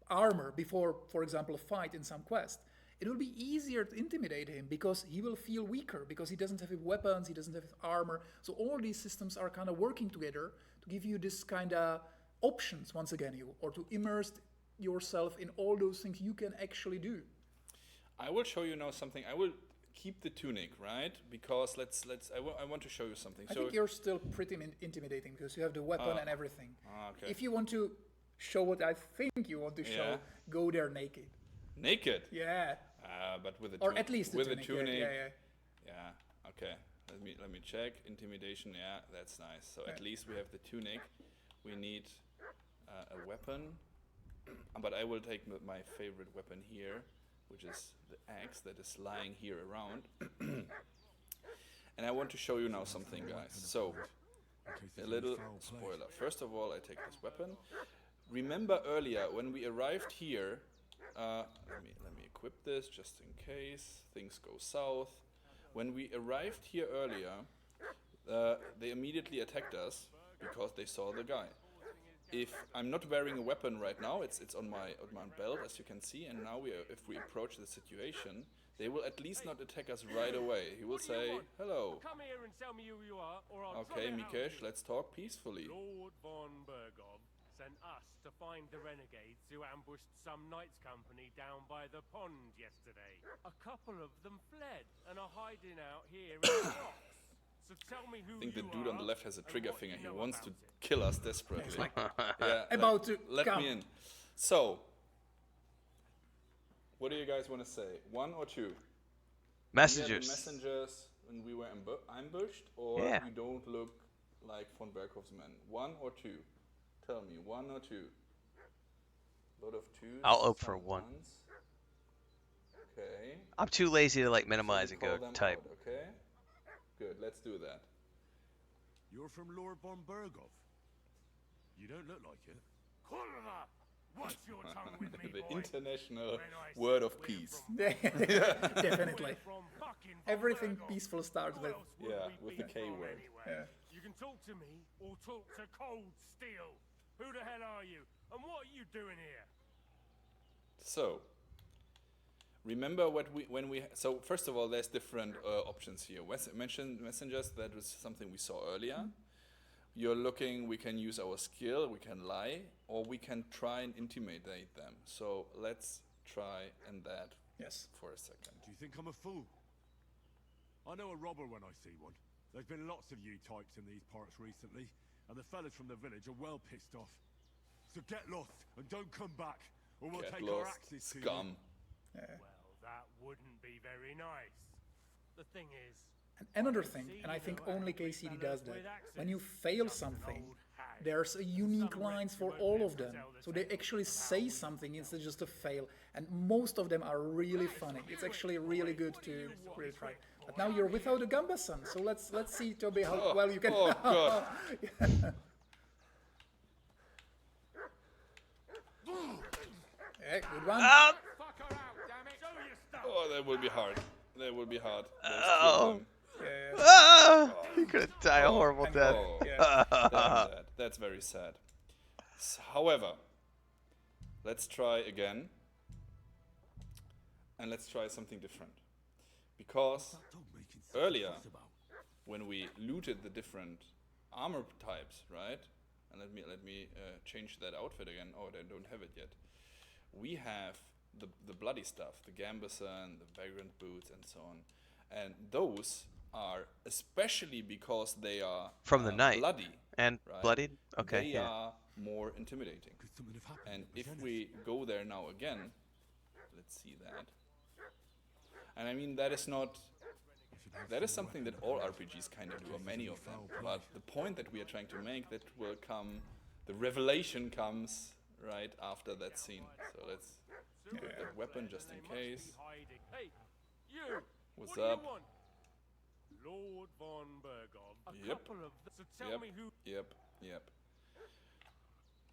armor before, for example, a fight in some quest, it will be easier to intimidate him because he will feel weaker because he doesn't have his weapons, he doesn't have his armor. So all these systems are kind of working together to give you this kind of options once again, or to immerse yourself in all those things you can actually do. I will show you now something. I will keep the tunic, right? Because I want to show you something. I think you're still pretty intimidating because you have the weapon and everything. Okay. If you want to show what I think you want to show, go there naked. Naked. Yeah. But with a Or tunic. at least with a tunic. tunic. Yeah. Yeah. Okay. Let me check. Intimidation. Yeah, that's nice. So at least we have the tunic. We need a weapon. But I will take my favorite weapon here, which is the axe that is lying here around. And I want to show you now something, guys. So, a little spoiler. First of all, I take this weapon. Remember earlier when we arrived here, let me equip this just in case things go south. when we arrived here earlier, they immediately attacked us because they saw the guy. If I'm not wearing a weapon right now, it's on my belt, as you can see, and now if we approach the situation, they will at least not attack us right away. He will say, hello. Come here and tell me who you are, or I'll Okay, drum it out Mikesh, of you. let's talk peacefully. Lord von Bergov sent us to find the renegades who ambushed some knights company down by the pond yesterday. A couple of them fled and are hiding out here in the rocks. So tell me who I think the you dude on the are left has a and trigger what finger. you He know wants to about it. kill us desperately. Yeah, About to let come. me in. So, what do you guys want to say? 1 or 2? We are the Messengers. messengers when we were ambushed, or Yeah. we don't look like von Berghoff's men? 1 or 2? Tell me, 1 or 2? A lot of 2s. I'll opt some for 1. 1s. Okay. I'm too lazy to like So minimize we and call go them type. out, okay? Good, let's do that. You're from Lord von Bergov. You don't look like it. Kurva! Watch your tongue with me, The boy. international When I word say of we're peace. from- Definitely. we're from fucking von Everything Bergov. peaceful starts Who with. else would Yeah, we with be the K from word. anyway? Yeah. You can talk to me or talk to Cold Steel. Who the hell are you? And what are you doing here? So, remember so first of all, there's different options here. Mentioned messengers, that was something we saw earlier. You're looking, we can use our skill, we can lie, or we can try and intimidate them. So let's try and that Yes. for a second. Do you think I'm a fool? I know a robber when I see one. There's been lots of you types in these parts recently, and the fellas from the village are well pissed off. So get lost and don't come back, or we'll Get take our lost, axes to you. scum. Well, that wouldn't be very nice. The thing is, And another thing, and I think only KCD does that, when you fail something, there's a unique lines for all of them. So they actually say something instead of just a fail. And most of them are really funny. It's actually really good to really try. But now you're without a Gamba-san, so let's see, Toby, how well you can. Oh god. Yeah, good one. fuck her out, damn it! Show your stuff. Oh, that will be hard. That will be hard. There's two Oh. of them. Ah! You're gonna die a horrible death. Oh, Yeah. damn that. That's very sad. However, let's try again. And let's try something different. Because earlier, when we looted the different armor types, right? And let me change that outfit again. Oh, I don't have it yet. We have the bloody stuff, the gambeson, the vagrant boots, and so on. And those are, especially because they are From the night. bloody, And right? bloodied? Okay, They yeah. are more intimidating. And if we go there now again, let's see that. And I mean, that is something that all RPGs kind of do, or many of them. But the point that we are trying to make, that will come, the revelation comes right after that scene. So let's put that weapon just in case. Hiding. Hey, you! What's what up? do you want? Lord von Bergov. A Yep. couple of so tell Yep, me who. yep.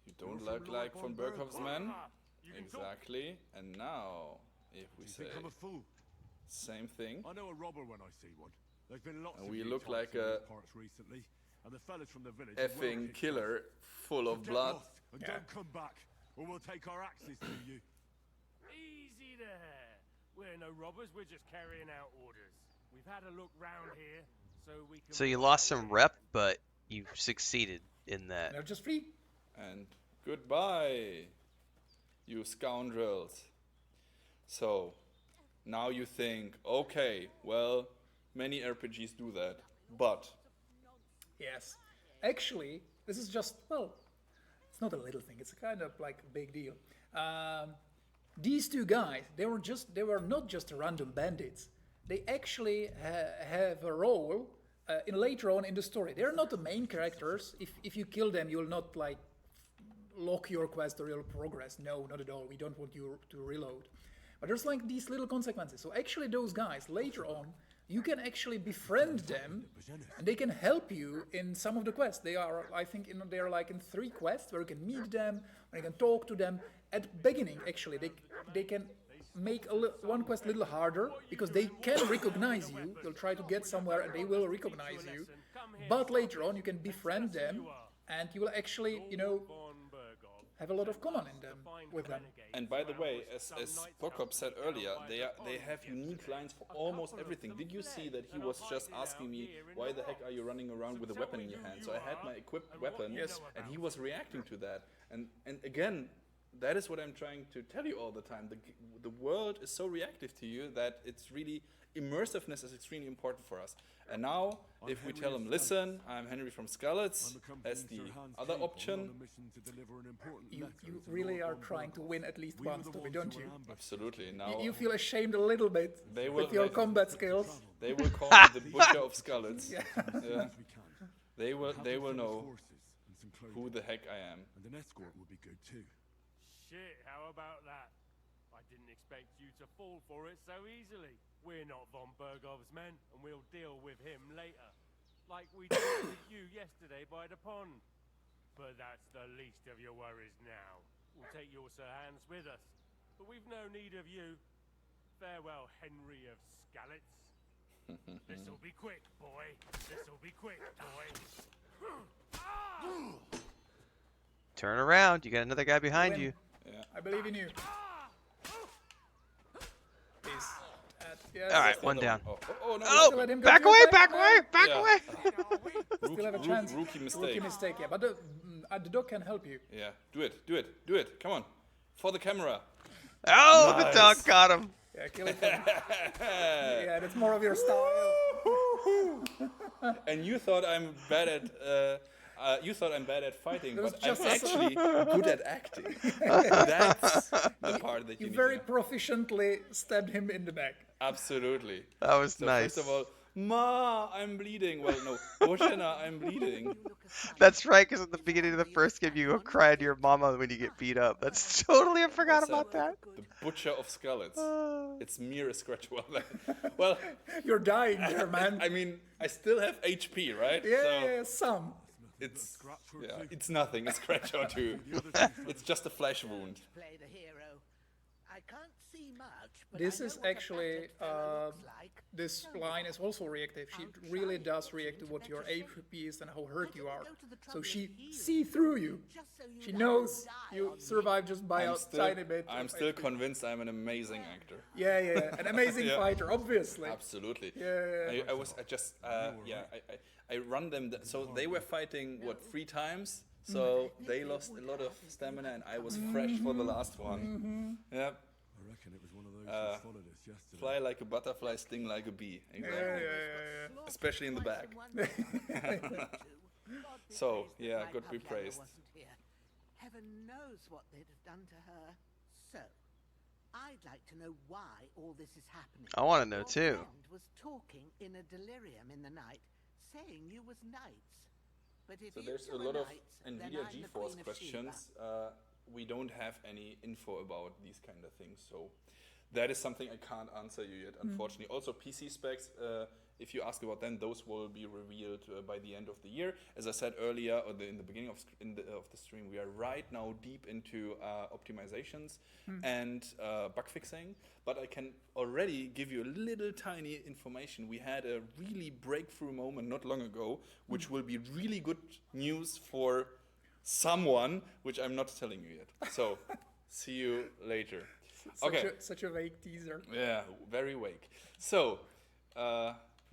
You don't look like von Berghoff's man? You can talk. Exactly. And now, if we Do you say think I'm a fool? same thing, I know a robber when I see one. There's been lots And of we you look types like in a these parts recently, and the fellas from the village are well effing pissed killer full off. of Get blood. lost and don't come back, or we'll take our axes to you. Easy there. We're no robbers. We're just carrying out orders. We've had a look round here, so we can. So you work lost out some where- rep, but you succeeded in that. They're just free. And goodbye, you scoundrels. So, now you think, okay, well, many RPGs do that, but Yes. Actually, this is just, well, it's not a little thing. It's kind of like a big deal. These two guys, they were not just random bandits. They actually have a role in later on in the story. They're not the main characters. If you kill them, you will not like lock your quest or your progress. No, not at all. We don't want you to reload. But there's like these little consequences. So actually those guys, later on, you can actually befriend them and they can help you in some of the quests. They are, I think, they are like in 3 quests where you can meet them, where you can talk to them. At beginning, actually, they can make one quest a little harder, because they can recognize you. They'll try to get somewhere and they will recognize you. But later on, you can befriend them, and you will actually, have a lot of common in them with them. And by the way, as Prokop said earlier, they have unique lines for almost everything. Did you see that he was just asking me, why the heck are you running around with a weapon in your hand? So I had my equipped weapon, and he was reacting to that. And again, that is what I'm trying to tell you all the time. The world is so reactive to you that it's really, immersiveness is extremely important for us. And now, if we tell them, listen, I'm Henry from Skalitz, as the other option. You really are trying to win at least once, Toby, don't you? Absolutely. Now You feel ashamed a little bit They with will- your combat skills. they will call me the Butcher of Skalitz. Yeah. They will know who the heck I am. And an escort would be good too. Shit, how about that? I didn't expect you to fall for it so easily. We're not von Bergov's men, and we'll deal with him later. Like we did with you yesterday by the pond. But that's the least of your worries now. We'll take your Sir Hans with us. But we've no need of you. Farewell, Henry of Skalitz. This'll be quick, boy. This'll be quick, boy. Turn around. You got another guy behind you. I believe in you. Please. Yes. All right, one down. Oh, no. Oh, let him go back to your away, back. back away, back Yeah. away. Still have a chance. Rookie mistake. Rookie mistake, yeah. But the dog can help you. Yeah, do it. Come on. For the camera. Oh, the Nice. dog got him. Yeah, kill it. Yeah, that's more of your style. And you thought I'm bad at fighting, was but I'm just a- actually good at acting. That's the part that you You need very to know. proficiently stabbed him in the back. Absolutely. That was So nice. first of all, Ma, I'm bleeding. Well, no, Boshena, I'm bleeding. That's right, because at the beginning of the first game, you go cry to your mama when you get beat up. That's totally, I forgot What's about that. The Butcher of Skalitz. It's mere scratch. Well, You're dying there, man. I mean, I still have HP, right? Yeah, So yeah, some. it's nothing. A scratch or two. It's just a flesh wound. Play the hero. I can't see much, but This I know is what a actually, battered fella looks like. This line is also reactive. She really does react to what your HP is and how hurt you are. So she see through you. Just so you She don't knows die you on me. survive just by a tiny bit. I'm of still HP. convinced I'm an amazing actor. Yeah, an amazing Yeah. fighter, obviously. Absolutely. Yeah. I run them. So they were fighting what 3 times. So they lost a lot of stamina, and I was fresh for the last one. Yeah. I reckon it was one of those who followed us yesterday. Fly like a butterfly, sting like a bee. Exactly. Yeah. Especially in the back. So, yeah, God be praised. Heaven knows what they'd have done to her. So, I'd like to know why all this is happening. I want to know Your too. friend was talking in a delirium in the night, saying you was knights. But if So you there's two a are lot of knights, then NVIDIA I'm the GeForce Queen of questions. Sheba. We don't have any info about these kind of things, so that is something I can't answer you yet, unfortunately. Also, PC specs, if you ask about them, those will be revealed by the end of the year. As I said earlier, or in the beginning of the stream, we are right now deep into optimizations and bug fixing. But I can already give you a little tiny information. We had a really breakthrough moment not long ago, which will be really good news for someone, which I'm not telling you yet. So, see you later. Okay. Such a vague teaser. Yeah, very vague. So,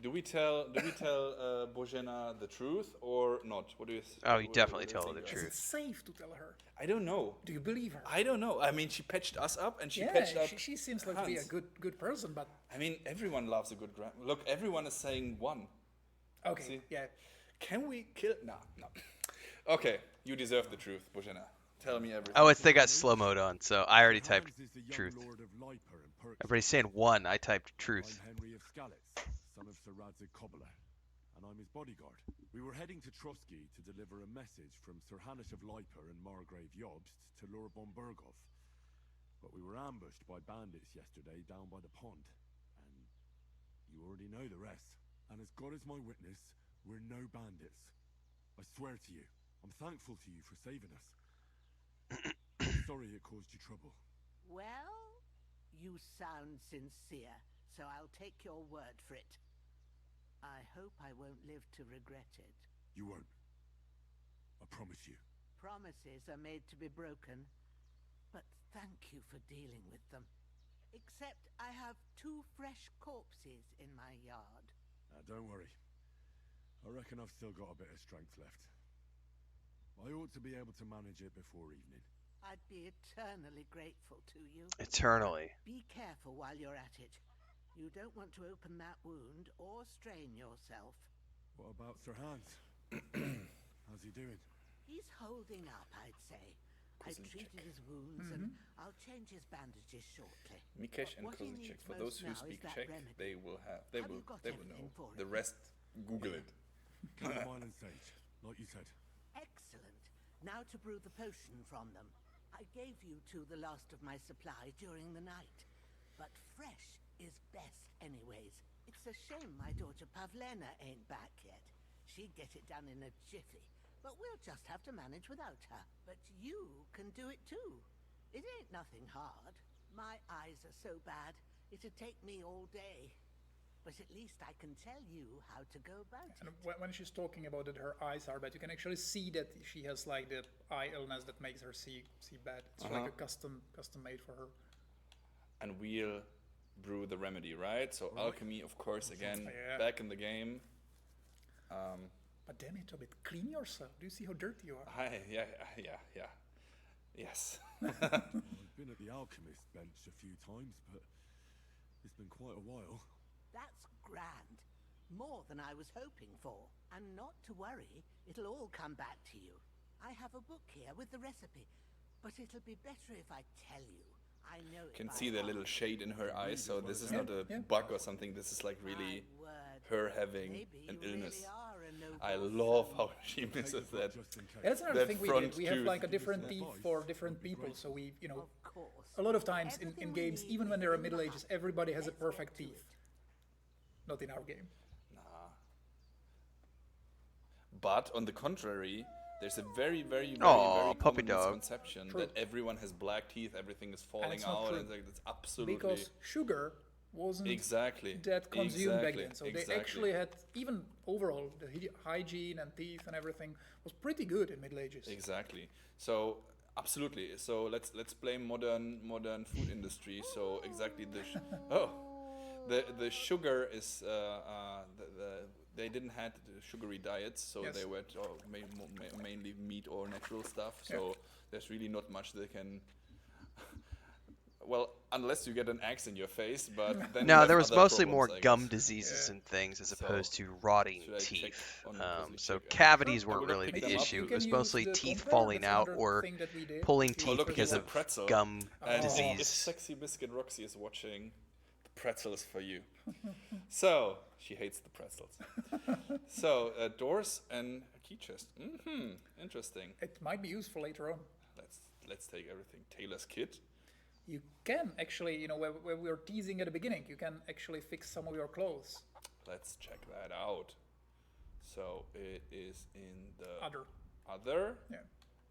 do we tell Bojena the truth or not? What do you? Oh, you what definitely do you tell her think, the guys? It's safe to tell her. I don't know. Do you believe her? I don't know. I mean, she patched us up, and she Yeah, patched up. she seems like to be a Hans. good person, but I mean, everyone loves a good look. Everyone is saying 1. okay, See? yeah. Can we kill? No. Okay, you deserve the truth, Bojena. Tell me everything. Oh, it's they got slow mode on, so I already typed Hans is the young truth. Lord of Liper and Perks. Everybody's saying 1. I typed truth. I'm Henry of Skalitz, son of Sir Radzig Cobbler, and I'm his bodyguard. We were heading to Trotsky to deliver a message from Sir Hanish of Liper and Margrave Jobst to Lord von Bergov. But we were ambushed by bandits yesterday down by the pond, and you already know the rest. And as God is my witness, we're no bandits. I swear to you, I'm thankful to you for saving us. I'm sorry it caused you trouble. Well, You sound sincere, so I'll take your word for it. I hope I won't live to regret it. You won't. I promise you. Promises are made to be broken, but thank you for dealing with them. Except I have 2 fresh corpses in my yard. Don't worry. I reckon I've still got a bit of strength left. I ought to be able to manage it before evening. I'd be eternally grateful to you. Eternally. Be careful while you're at it. You don't want to open that wound or strain yourself. What about Sir Hans? How's he doing? He's holding up, I'd say. I treated his wounds and I'll change his bandages shortly. Mikesh and What he Kozichek. needs For most those who now is speak that Czech, remedy. they will Have you got know. everything for The it? rest, Google it. Chamomile and sage, like you said. Excellent. Now to brew the potion from them. I gave you 2 the last of my supply during the night. But fresh is best anyways. It's a shame my daughter Pavlena ain't back yet. She'd get it done in a jiffy. But we'll just have to manage without her. But you can do it too. It ain't nothing hard. My eyes are so bad, it'd take me all day. But at least I can tell you how to go about And it. when she's talking about that her eyes are bad, you can actually see that she has like the eye illness that makes her see bad. It's like a custom made for her. And we'll brew the remedy, right? So alchemy, of course, again, Yeah. back in the game. But damn it, Hobbit, clean yourself. Do you see how dirty you are? Yeah. Yes. I've been at the alchemist bench a few times, but it's been quite a while. That's grand. More than I was hoping for. And not to worry, it'll all come back to you. I have a book here with the recipe, but it'll be better if I tell you. I know it Can by see the heart. little shade in her eyes, so this is not a yeah. bug or something. This is like really My word. her having Maybe an you illness. really are a noble I love soul. how she misses that. Just in case. Yeah, that's another That thing we front did. We have tooth. like a different Give us teeth advice. for different That'd be people. great. So we, Of course. a lot of times in Everything we games, need even is when there are in the Middle Ages, hut. everybody has a Let's get perfect to teeth. it. Not in our game. But on the contrary, there's a very, very, very, Aw, very puppy common dog. misconception True. that everyone has black teeth, everything is falling it's not out, true. and like, that's absolutely Because sugar wasn't exactly that consumed back then. So exactly. they actually had, even overall, the hygiene and teeth and everything was pretty good in Middle Ages. Exactly. So absolutely. So let's blame modern food industry. So exactly the sugar is they didn't had sugary diets, so Yes. they were mainly meat or natural stuff. So there's really not much they can. Well, unless you get an axe in your face, but then you No, have there was other mostly problems, more I gum guess. diseases and things as So, opposed to rotting should I check teeth. on So Kozichek? cavities I weren't will not really pick the them up. issue. You It can was use mostly the teeth compare, falling that's out another or thing that we did. pulling You teeth look, because here's a of pretzel. gum And if disease. Sexy Biscuit Roxy is watching, the pretzel is for you. So, she hates the pretzels. So, doors and a key chest. Interesting. It might be useful later on. Let's take everything. Taylor's kit. You can actually, where we were teasing at the beginning, you can actually fix some of your clothes. Let's check that out. So, it is in the Other. Yeah.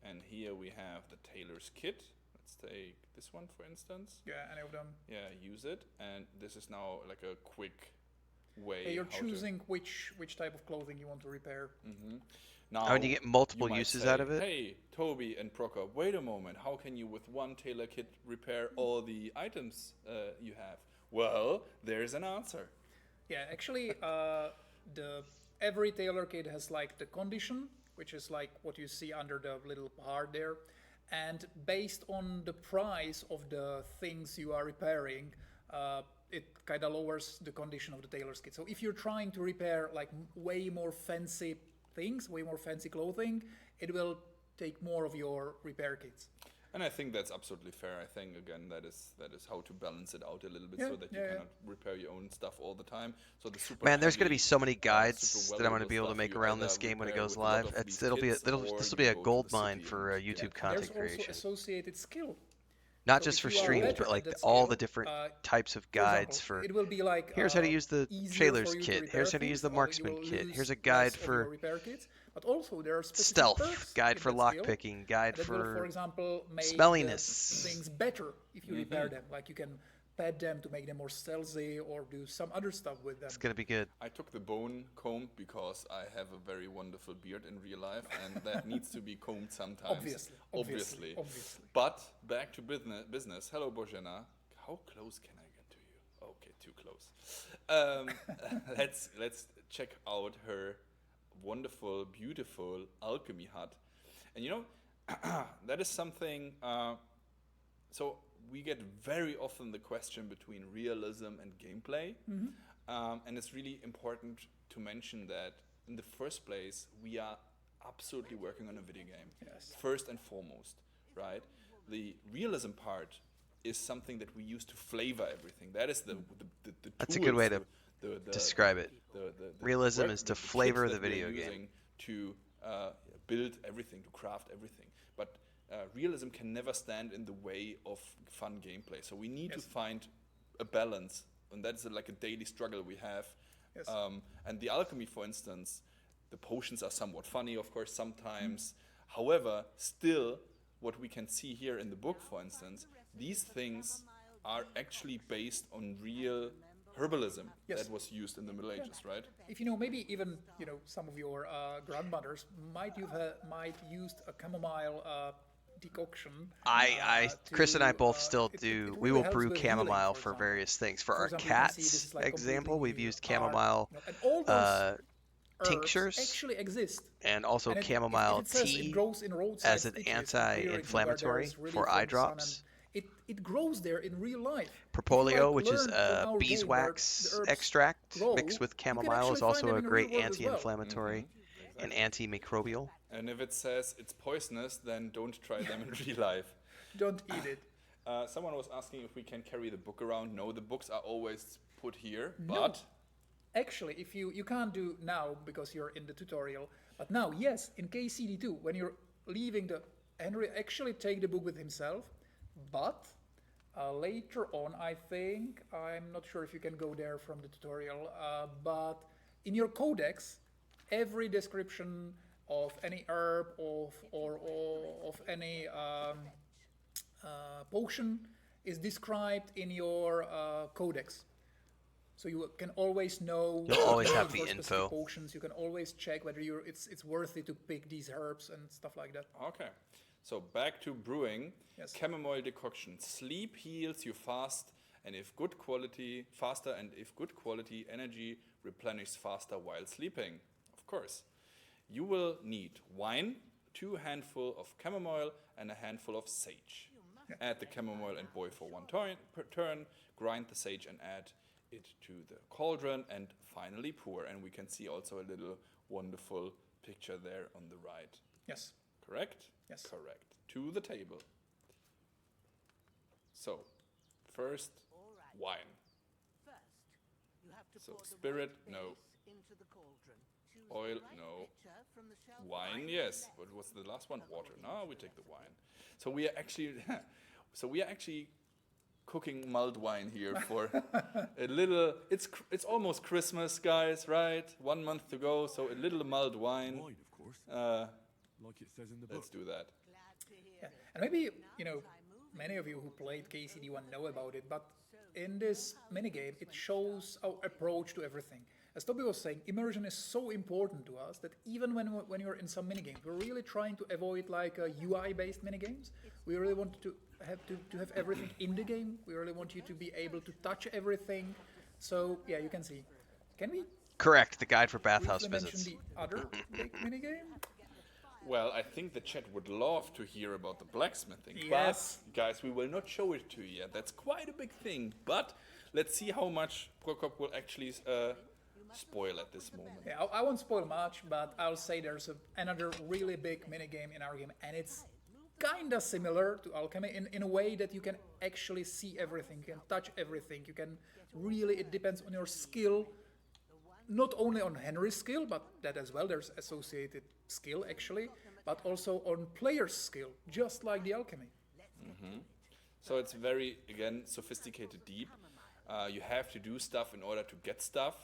And here we have the Taylor's kit. Let's take this one, for instance. Yeah, any of them. Yeah, use it. And this is now like a quick way. Hey, you're how to- choosing which type of clothing you want to repair. Now, And you get multiple might uses say, out of it? Hey, Toby and Procker, wait a moment. How can you, with one Taylor kit, repair all the items you have? Well, there's an answer. Yeah, actually, every tailor kit has like the condition, which is like what you see under the little part there, and based on the price of the things you are repairing, it kind of lowers the condition of the tailor's kit. So if you're trying to repair like way more fancy things, way more fancy clothing, it will take more of your repair kits. And I think that's absolutely fair. I think, again, that is how to balance it out a little bit Yeah, so that you yeah, yeah. cannot repair your own stuff all the time. So the super Man, there's going to heavy, be so many super guides that I'm going to valuable be able to stuff make you around either this game when it repair goes with a lot live. of these This will kits, or be you a go to gold the mine city for and YouTube get content There's also creation. associated skill. Not So just if for you are streams, better but at like that all the skill, different types of guides example, for. it will be like Here's how to use the easier Tailor's for you to kit. repair Here's how to things, use the you marksman will kit. lose Here's a less guide of your for repair kits, but also there are specific stealth, perks guide in for that skill lockpicking, guide that will, for for example, make smelliness. things better if you repair them. Like you can pet them to make them more stealthy or do some other stuff with them. It's gonna be good. I took the bone comb because I have a very wonderful beard in real life, and that needs to be combed sometimes. Obviously. But back to business. Hello, Bojana. How close can I get to you? Okay, too close. Let's check out her wonderful, beautiful alchemy hut. And you know, that is something. So we get very often the question between realism and gameplay, and it's really important to mention that in the first place we are absolutely working on a video game. Yes. First and foremost, right? The realism part is something that we use to flavor everything. That is the That's a good way tools, to the describe it. the Realism work- is to the kits flavor that the we're video game. using to build everything, to craft everything. But realism can never stand in the way of fun gameplay. So we need to find a balance, and that's like a daily struggle we have. Yes. And the alchemy, for instance, the potions are somewhat funny, of course, sometimes. However, still, what we can see here in the book, for instance, these things are actually based on real herbalism Yes. that was used in the Middle Ages, right? If you know, maybe even some of your grandmothers might used a chamomile decoction. Chris and I both it still do. really We will helps brew with healing, chamomile for example. various things. For For our example, you can see this cats is like example, completely we've used new art, chamomile and all those herbs tinctures actually exist. and also And if chamomile it says tea it grows in roadside as an stitches, clearing where anti-inflammatory there's really for from eye the sun, drops. and it grows there in real life. Propolio, If which you, is like, learn from our game where beeswax the herbs extract grow, mixed with you can chamomile, actually is find also them a in the great real world as well. anti-inflammatory and antimicrobial. And if it says it's poisonous, then don't try them in real life. Don't eat it. Someone was asking if we can carry the book around. No, the books are always put here, No. but Actually, if you can't do now because you're in the tutorial, but now, yes, in KCD2, when you're leaving Henry actually take the book with himself, but later on, I think, I'm not sure if you can go there from the tutorial, but in your codex, every description of any herb or of any potion is described in your codex. So you can always know. You'll always have for the specific info. Potions. You can always check whether it's worth it to pick these herbs and stuff like that. okay. So back to brewing. Yes. Chamomile decoction. Sleep heals you faster, and if good quality, energy replenishes faster while sleeping. Of course. You will need wine, 2 handfuls of chamomile, and a handful of sage. Add the chamomile and boil for 1 turn. Grind the sage and add it to the cauldron, and finally pour. And we can see also a little wonderful picture there on the right. Yes. Correct? Yes. Correct. To the table. So, first, wine. First, you have to So, pour the spirit, white no. base into the cauldron. Choose Oil, the right no. pitcher from the shelf Wine, right yes. and What left. was the last one? Water. Now we take the wine. So we are actually cooking mulled wine here for a little. It's almost Christmas, guys, right? 1 month to go, so a little mulled wine. Wine, of course. Like it says in the book. Let's do that. Glad to hear Yeah. it. And maybe many of you who played KCD1 know about it, but in this minigame, it shows our approach to everything. As Toby was saying, immersion is so important to us that even when you're in some minigames, we're really trying to avoid like UI-based minigames. We really want to have everything in the game. We really want you to be able to touch everything. So yeah, you can see. Can we Correct, the guide for bathhouse briefly mention visits. the other big minigame? Well, I think the chat would love to hear about the blacksmithing. Yes. But, guys, we will not show it to you yet. That's quite a big thing. But let's see how much Prokop will actually spoil at this moment. Yeah, I won't spoil much, but I'll say there's another really big minigame in our game, and it's kinda similar to Alchemy in a way that you can actually see everything, you can touch everything, you can really, it depends on your skill, not only on Henry's skill, but that as well, there's associated skill actually, but also on player's skill, just like the Alchemy. So it's very, again, sophisticated, deep. You have to do stuff in order to get stuff.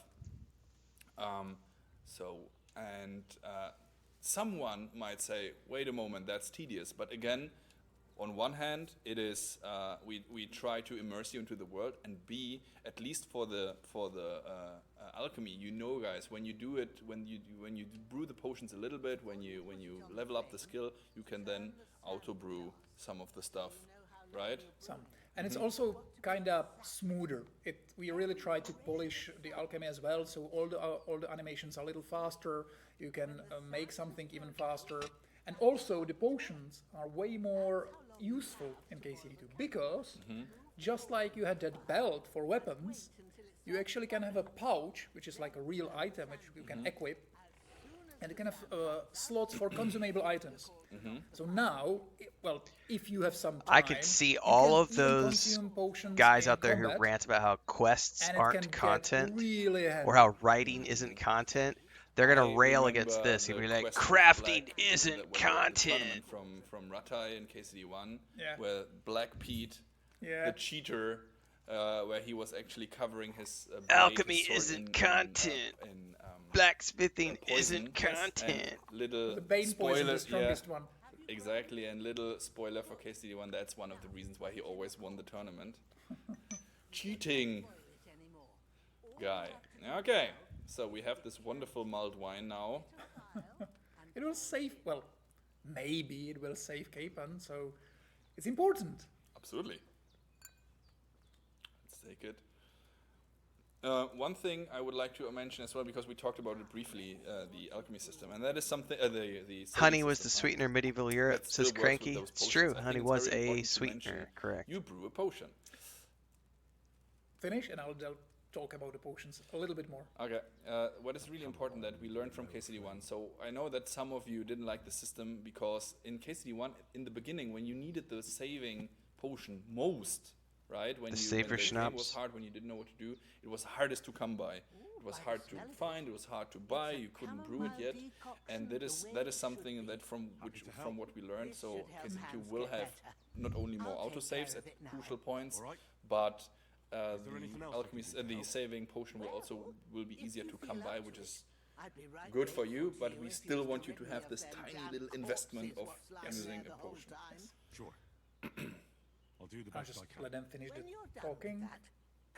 Someone might say, wait a moment, that's tedious. But again, on one hand, it is we try to immerse you into the world, and B, at least for the alchemy, you know, guys, when you do it, when you brew the potions a little bit, when you level up the skill, you can then auto brew some of the stuff, right? And it's also kind of smoother. We really try to polish the alchemy as well, so all the animations are a little faster. You can make something even faster, and also the potions are way more useful in KCD2 because just like you had that belt for weapons, you actually can have a pouch, which is like a real item which you can equip, and you can have slots for consumable items. So now, well, if you have some time, I could see you all can of even those consume potions guys in out there who combat, rant about how quests and it can aren't get content really heavy. or how writing isn't content. They're gonna I rail remember against this. You'll the be like, quest of crafting Black, isn't when the content. tournament from Ratai in KCD1, Yeah. where Black Pete, Yeah. the cheater, where he was actually covering his blade, Alchemy his sword isn't in, content. in Blacksmithing poison. isn't content. And little The Bane poison, the spoiler, strongest one. exactly, and little spoiler for KCD1, that's one of the reasons why he always won the tournament. Cheating guy. Okay, so we have this wonderful mulled wine now. It will save, well, maybe it will save Capen, so it's important. Absolutely. Let's take it. One thing I would like to mention as well, because we talked about it briefly, the alchemy system, and that is something. The Honey saving was the system, sweetener medieval Europe, that still says works with Cranky. those It's potions. true. I think Honey it's was very a important to sweetener, mention correct. You brew a potion. Finish, and I'll talk about the potions a little bit more. Okay. What is really important that we learned from KCD1. So I know that some of you didn't like the system because in KCD1, in the beginning, when you needed the saving potion most, right? When The you saver when the game was schnapps. hard, when you didn't know what to do, it was hardest to come by. It was hard to find. It was hard to buy. You couldn't brew it yet, and that is something that from what we learned. So KCD2 will have not only more autosaves at crucial points, but the saving potion will be easier to come by, which is good for you. But we still want you to have this tiny little investment of using a potion. Sure. I'll do the I'll best just I can. let them finish When the you're done talking. with that,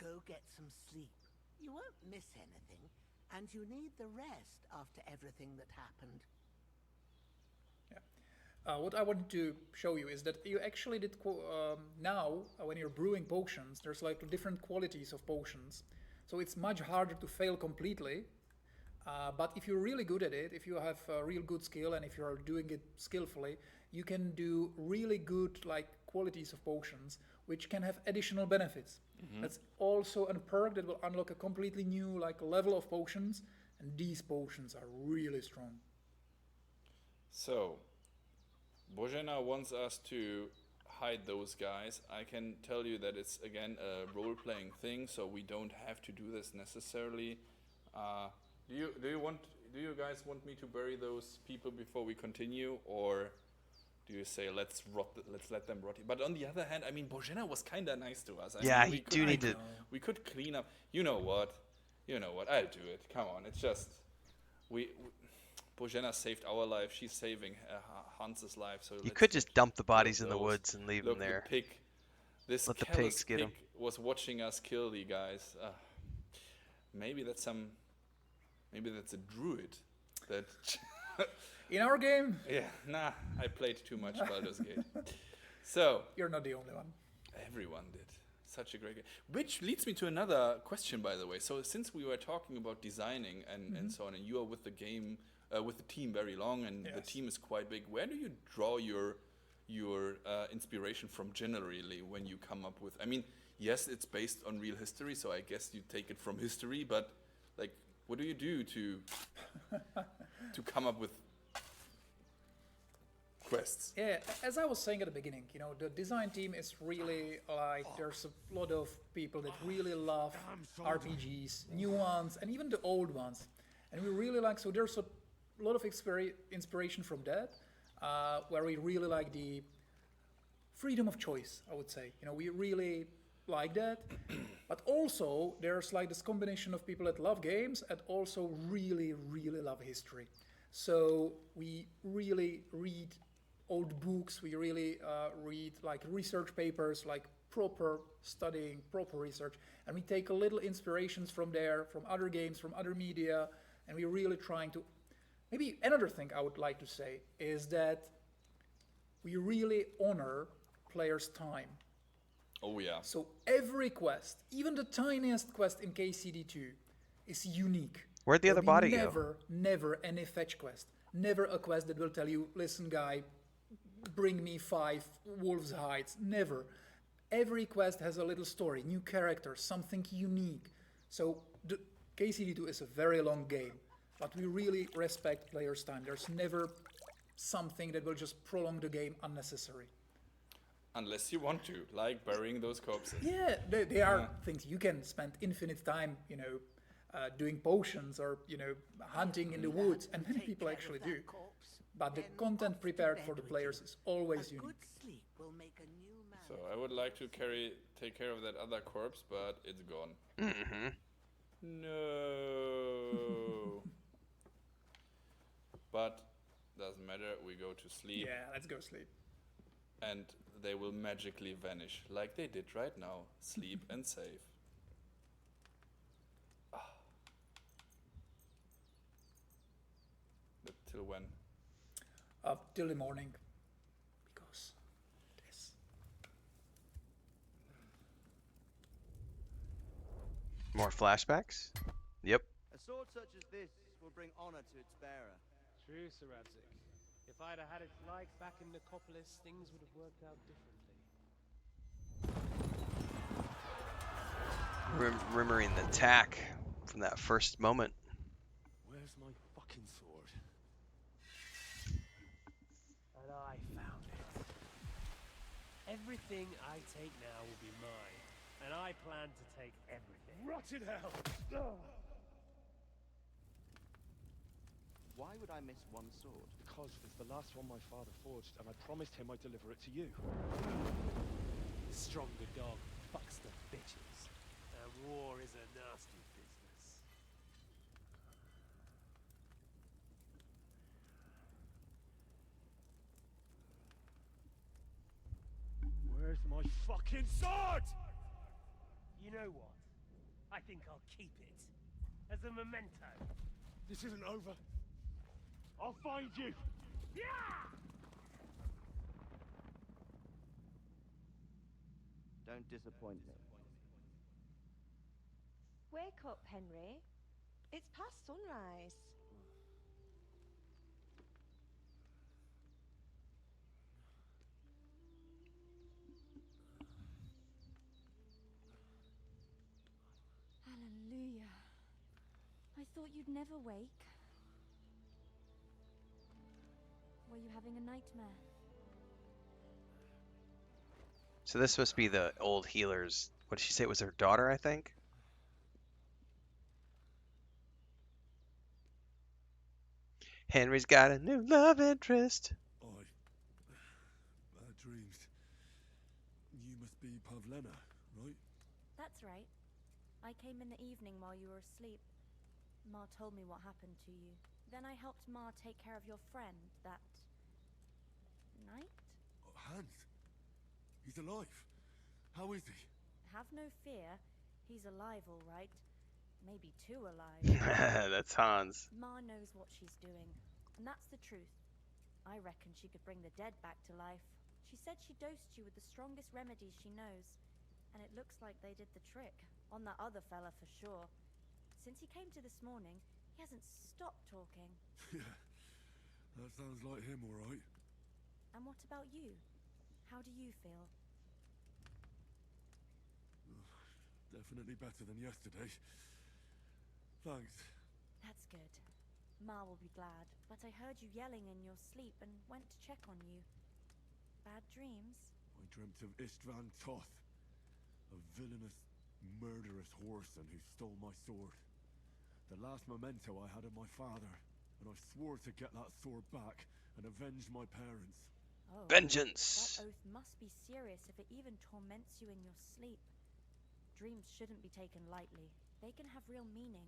go get some sleep. You won't miss anything, and you need the rest after everything that happened. What I wanted to show you is that you actually did now, when you're brewing potions, there's like different qualities of potions. So it's much harder to fail completely. But if you're really good at it, if you have a real good skill, and if you're doing it skillfully, you can do really good like qualities of potions, which can have additional benefits. That's also a perk that will unlock a completely new like level of potions, and these potions are really strong. So, Bojana wants us to hide those guys. I can tell you that it's again a role-playing thing, so we don't have to do this necessarily. Do you guys want me to bury those people before we continue, or do you say let's let them rot? But on the other hand, I mean, Bojana was kind of nice to us. I Yeah, mean, you do need to. we could clean up. You know what? I'll do it. Come on, it's just Bojana saved our life. She's saving Hans's life. So You could just dump the bodies in the woods and leave them Look, there. the pig. This Let the callous pigs get pig 'em. was watching us kill the guys. Maybe that's a druid. That. In our game, Yeah, nah. I played too much Baldur's Gate. So you're not the only one. everyone did. Such a great game. Which leads me to another question, by the way. So since we were talking about designing and so on, and you are with the game, with the team very long, and the Yes. team is quite big, where do you draw your inspiration from generally when you come up with? I mean, yes, it's based on real history, so I guess you take it from history. But like, what do you do to come up with quests? Yeah, as I was saying at the beginning, the design team is really like, there's a lot of people that really love RPGs, new ones, and even the old ones. And we really like, so there's a lot of inspiration from that, where we really like the freedom of choice, I would say. We really like that. But also, there's like this combination of people that love games and also really, really love history. So we really read old books. We really read like research papers, like proper studying, proper research, and we take a little inspirations from there, from other games, from other media, and we're really trying to. Maybe another thing I would like to say is that we really honor players' time. Oh yeah. So every quest, even the tiniest quest in KCD2, is unique. Where'd the other There'll be body go? Never any fetch quest. Never a quest that will tell you, listen, guy, bring me 5 wolves' hides. Never. Every quest has a little story, new characters, something unique. So the KCD2 is a very long game, but we really respect players' time. There's never something that will just prolong the game unnecessary. Unless you want to, like burying those corpses. Yeah, they are things you can spend infinite time, doing potions or, hunting in the woods, and many people actually do. But the content prepared for the players is always unique. Good sleep will make a new man. So I would like to take care of that other corpse, but it's gone. Mm-hmm. No. But doesn't matter. We go to sleep. Yeah, let's go sleep. And they will magically vanish, like they did right now. Sleep and save. But till when? Till the morning. Because this. More flashbacks? Yep. A sword such as this will bring honor to its bearer. True, Sir Radzik. If I'd have had it like back in Nicopolis, things would have worked out differently. Remembering the attack from that first moment. Where's my fucking sword? And I found it. Everything I take now will be mine, and I plan to take everything. Rotted hell! Why would I miss one sword? Because it's the last one my father forged, and I promised him I'd deliver it to you. The stronger dog fucks the bitches, and war is a nasty business. Where's my fucking sword? You know what? I think I'll keep it as a memento. This isn't over. I'll find you! Don't disappoint me. Wake up, Henry. It's past sunrise. Hallelujah. I thought you'd never wake. Were you having a nightmare? So this must be the old healer's. What did she say? It was her daughter, I think? Henry's got a new love interest. Bad dreams. You must be Pavlena, right? That's right. I came in the evening while you were asleep. Ma told me what happened to you. Then I helped Ma take care of your friend that night? Hans. He's alive. How is he? Have no fear. He's alive, all right. Maybe too alive. That's Hans. Ma knows what she's doing, and that's the truth. I reckon she could bring the dead back to life. She said she dosed you with the strongest remedies she knows, and it looks like they did the trick. On that other fella for sure. Since he came to this morning, he hasn't stopped talking. Yeah. That sounds like him, all right. And what about you? How do you feel? Definitely better than yesterday. Thanks. That's good. Ma will be glad, but I heard you yelling in your sleep and went to check on you. Bad dreams? I dreamt of Istvan Toth, a villainous, murderous whoreson who stole my sword. The last memento I had of my father, and I swore to get that sword back and avenge my parents. Oh, Vengeance! that oath must be serious if it even torments you in your sleep. Dreams shouldn't be taken lightly. They can have real meaning,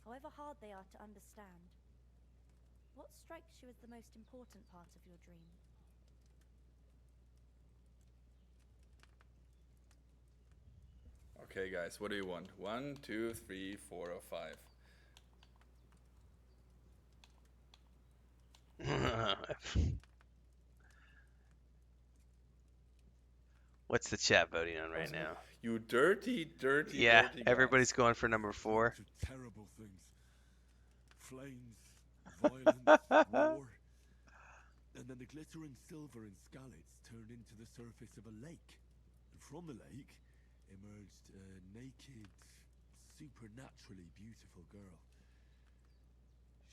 however hard they are to understand. What strikes you as the most important part of your dream? Okay, guys, what do you want? 1, 2, 3, 4, or 5? What's the chat voting on right now? You dirty, dirty, Yeah, dirty everybody's gods. going for number 4. To terrible things. Flames, violence, war. And then the glittering silver in scallops turned into the surface of a lake. And from the lake emerged a naked, supernaturally beautiful girl.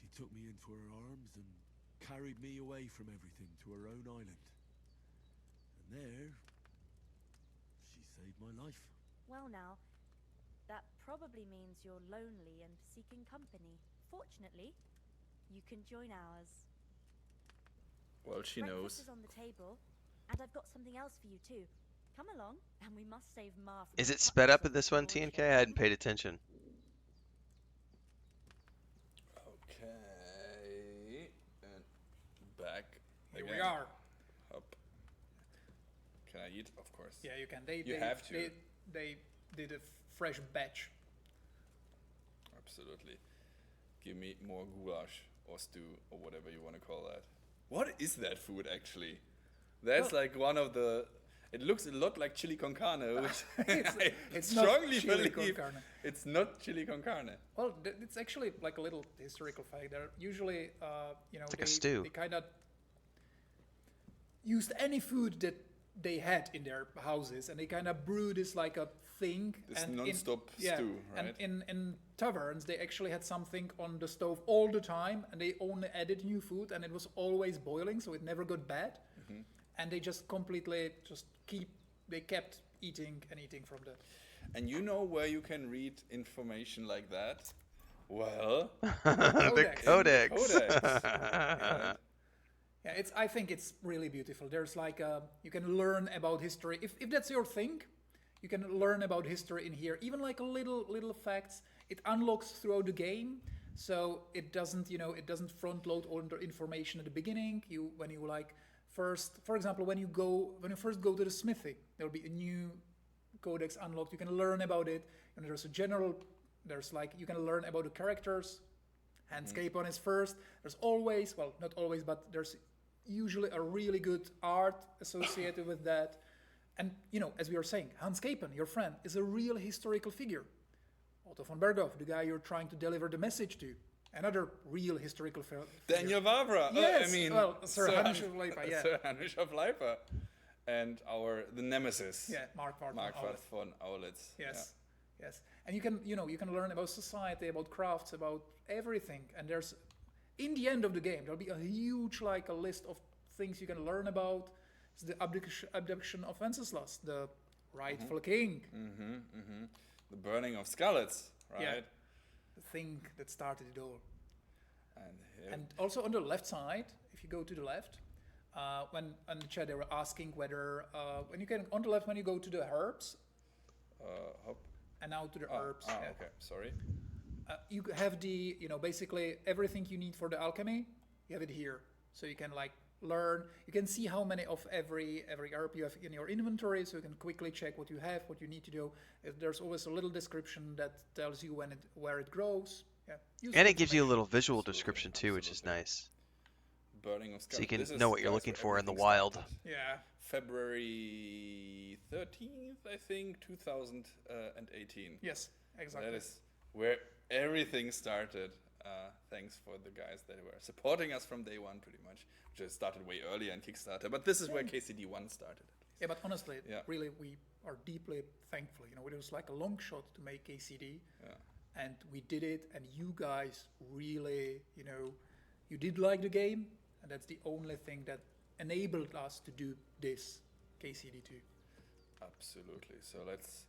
She took me into her arms and carried me away from everything to her own island. And there, she saved my life. Well, now, that probably means you're lonely and seeking company. Fortunately, you can join ours. Well, she Breakfast knows. is on the table, and I've got something else for you too. Come along, and we must save Ma from Is the it sped up clutches in of this the one, Lord TNK? I hadn't paid attention. Okay. And back. Here again. we are. Up. Can I eat? Of course. Yeah, you can. You have to. They did a fresh batch. Absolutely. Give me more goulash or stew or whatever you want to call that. What is that food actually? That's like one of the. It looks a lot like chili con carne, which it's I not strongly chili con believe carne. it's not chili con carne. Well, it's actually like a little historical fact. They're usually, like a stew. they kind of used any food that they had in their houses, and they kind of brew this like a thing. This and non-stop stew, right? And in taverns, they actually had something on the stove all the time, and they only added new food, and it was always boiling, so it never got bad. Mm-hmm. And they just completely kept eating and eating from that. And you know where you can read information like that? Well, The codex. Codex. Yeah, I think it's really beautiful. There's like you can learn about history. If that's your thing, you can learn about history in here. Even like a little facts. It unlocks throughout the game, so it doesn't front load all the information at the beginning. For example, when you first go to the smithy, there'll be a new codex unlocked. You can learn about it, and you can learn about the characters. Handscape is first. There's always, well, not always, but there's usually a really good art associated with that. And, as we were saying, Hans Capen, your friend, is a real historical figure. Otto von Berghoff, the guy you're trying to deliver the message to, another real historical figure. Daniel Vavra. Yes, Sir Hanush of Leipa, yeah. Sir Hanush of Leipa. And the nemesis. Yeah, Marquardt von Aulitz. Yes, yes. And you can learn about society, about crafts, about everything. And in the end of the game, there'll be a huge a list of things you can learn about. It's the abduction of Wenceslas, the rightful king. The burning of Skalitz, right? Yeah, the thing that started it all. And also on the left side, if you go to the left, when on the chat they were asking whether when you go to the herbs, hop. And now to the herbs. Yeah. Okay, sorry. You have basically everything you need for the alchemy. You have it here, so you can learn. You can see how many of every herb you have in your inventory, so you can quickly check what you have, what you need to do. There's always a little description that tells you where it grows. Yeah. And it gives you a little visual description too, which is nice. Burning of Skalitz. So you can know what you're looking for in the wild. Yeah. February 13th, I think, 2018. Yes, exactly. That is where everything started. Thanks for the guys that were supporting us from day one, pretty much. Which started way earlier in Kickstarter, but this is where KCD1 started. Yeah, but honestly, really, we are deeply thankful. It was like a long shot to make KCD, and we did it. And you guys really, you did like the game, and that's the only thing that enabled us to do this KCD2. Absolutely. So let's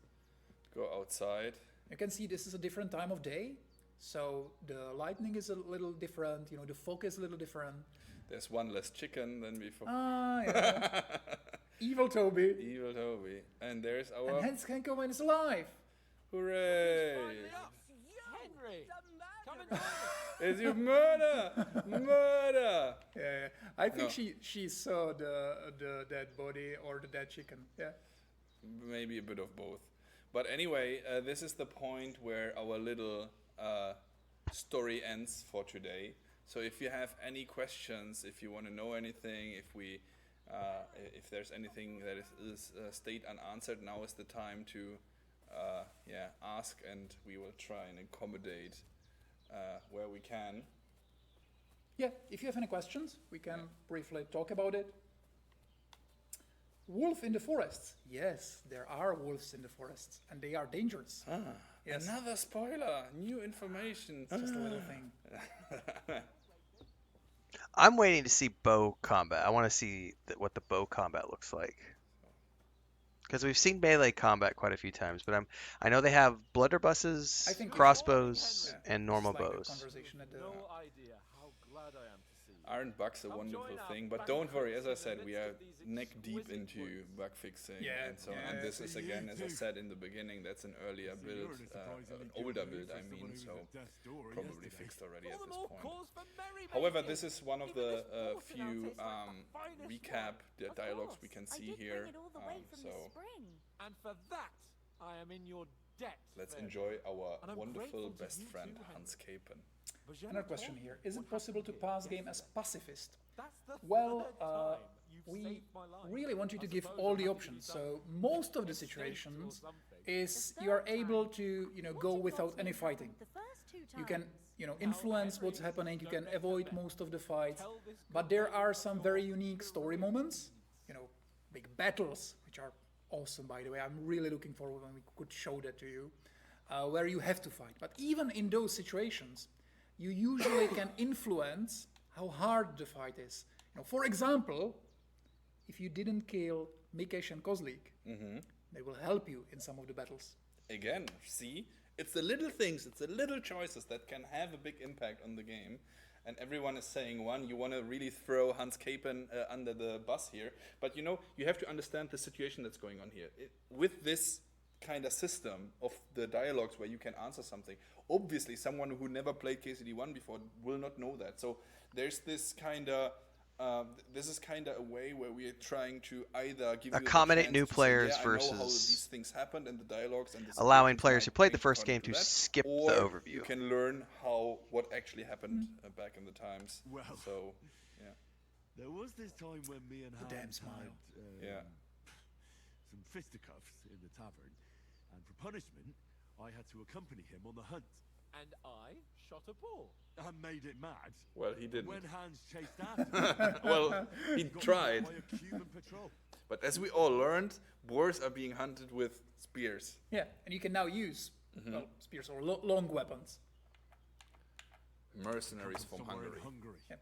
go outside. You can see this is a different time of day, so the lightning is a little different. The fog is a little different. There's one less chicken than before. Yeah. Evil Toby. Evil Toby. And there's our... And Hans Kenkoven is alive. Hooray! Henry! Come and join us! It's your murder! Murder! Yeah. I think she saw the dead body or the dead chicken. Yeah. Maybe a bit of both. But anyway, this is the point where our little story ends for today. So if you have any questions, if you want to know anything, if there's anything that is stayed unanswered, now is the time to ask, and we will try and accommodate where we can. Yeah, if you have any questions, we can briefly talk about it. Wolf in the forests. Yes, there are wolves in the forests, and they are dangerous. Yes. Another spoiler, new information. Just a little thing. I'm waiting to see bow combat. I want to see what the bow combat looks like. Because we've seen melee combat quite a few times, but I know they have blunderbusses, I think crossbows, Yeah, and normal it's like a bows. conversation at the- No idea how glad I am to see you. Aren't bugs a wonderful thing? But don't worry, as I said, we are neck deep into bug fixing Yeah, and so on. yeah. And this is again, as I said in the beginning, that's an earlier build, an older build, I mean, so probably fixed already at this point. However, this is one of the few recap dialogues we can see here. So And for that, I am in your debt. let's fair enjoy lord. our And I'm wonderful grateful to best you friend, too, Hans Capen. Another question here. Is it possible to pass game as pacifist? That's the Well, third time you've we saved my life. really want you to I give suppose all I'll the have to options. do So something. most of the Escape or situations something. is you are able to, go, without any fighting. The first two times. You can, influence what's happening. You can avoid most of the fights. But there are some very unique story moments. Big battles, which are awesome, by the way. I'm really looking forward when we could show that to you, where you have to fight. But even in those situations, you usually can influence how hard the fight is. For example, if you didn't kill Mikesh and Kozlik, they will help you in some of the battles. Again, see, it's the little things, it's the little choices that can have a big impact on the game. And everyone is saying one, you want to really throw Hans Capen under the bus here. But you have to understand the situation that's going on here. With this kind of system of the dialogues where you can answer something, obviously someone who never played KCD1 before will not know that. So there's this kind of this is kind of a way where we are trying to either give Accommodate you new the chance to players say, yeah, I know how versus these things happened and the dialogues and the allowing situations players who might played the think first according game to that, skip the or overview. You can learn what actually happened back in the times. Well, so yeah. There was this time when me and The damn Hans smile. had some fisticuffs in the tavern, and for punishment, I had to accompany him on the hunt. And I shot a ball. I made it mad. Well, he didn't. When Hans chased after me, Well, he got tried. by a Cuban patrol. But as we all learned, boars are being hunted with spears. Yeah, and you can now use spears or long weapons. Mercenaries from Somewhere Hungary. in Hungary. Yeah.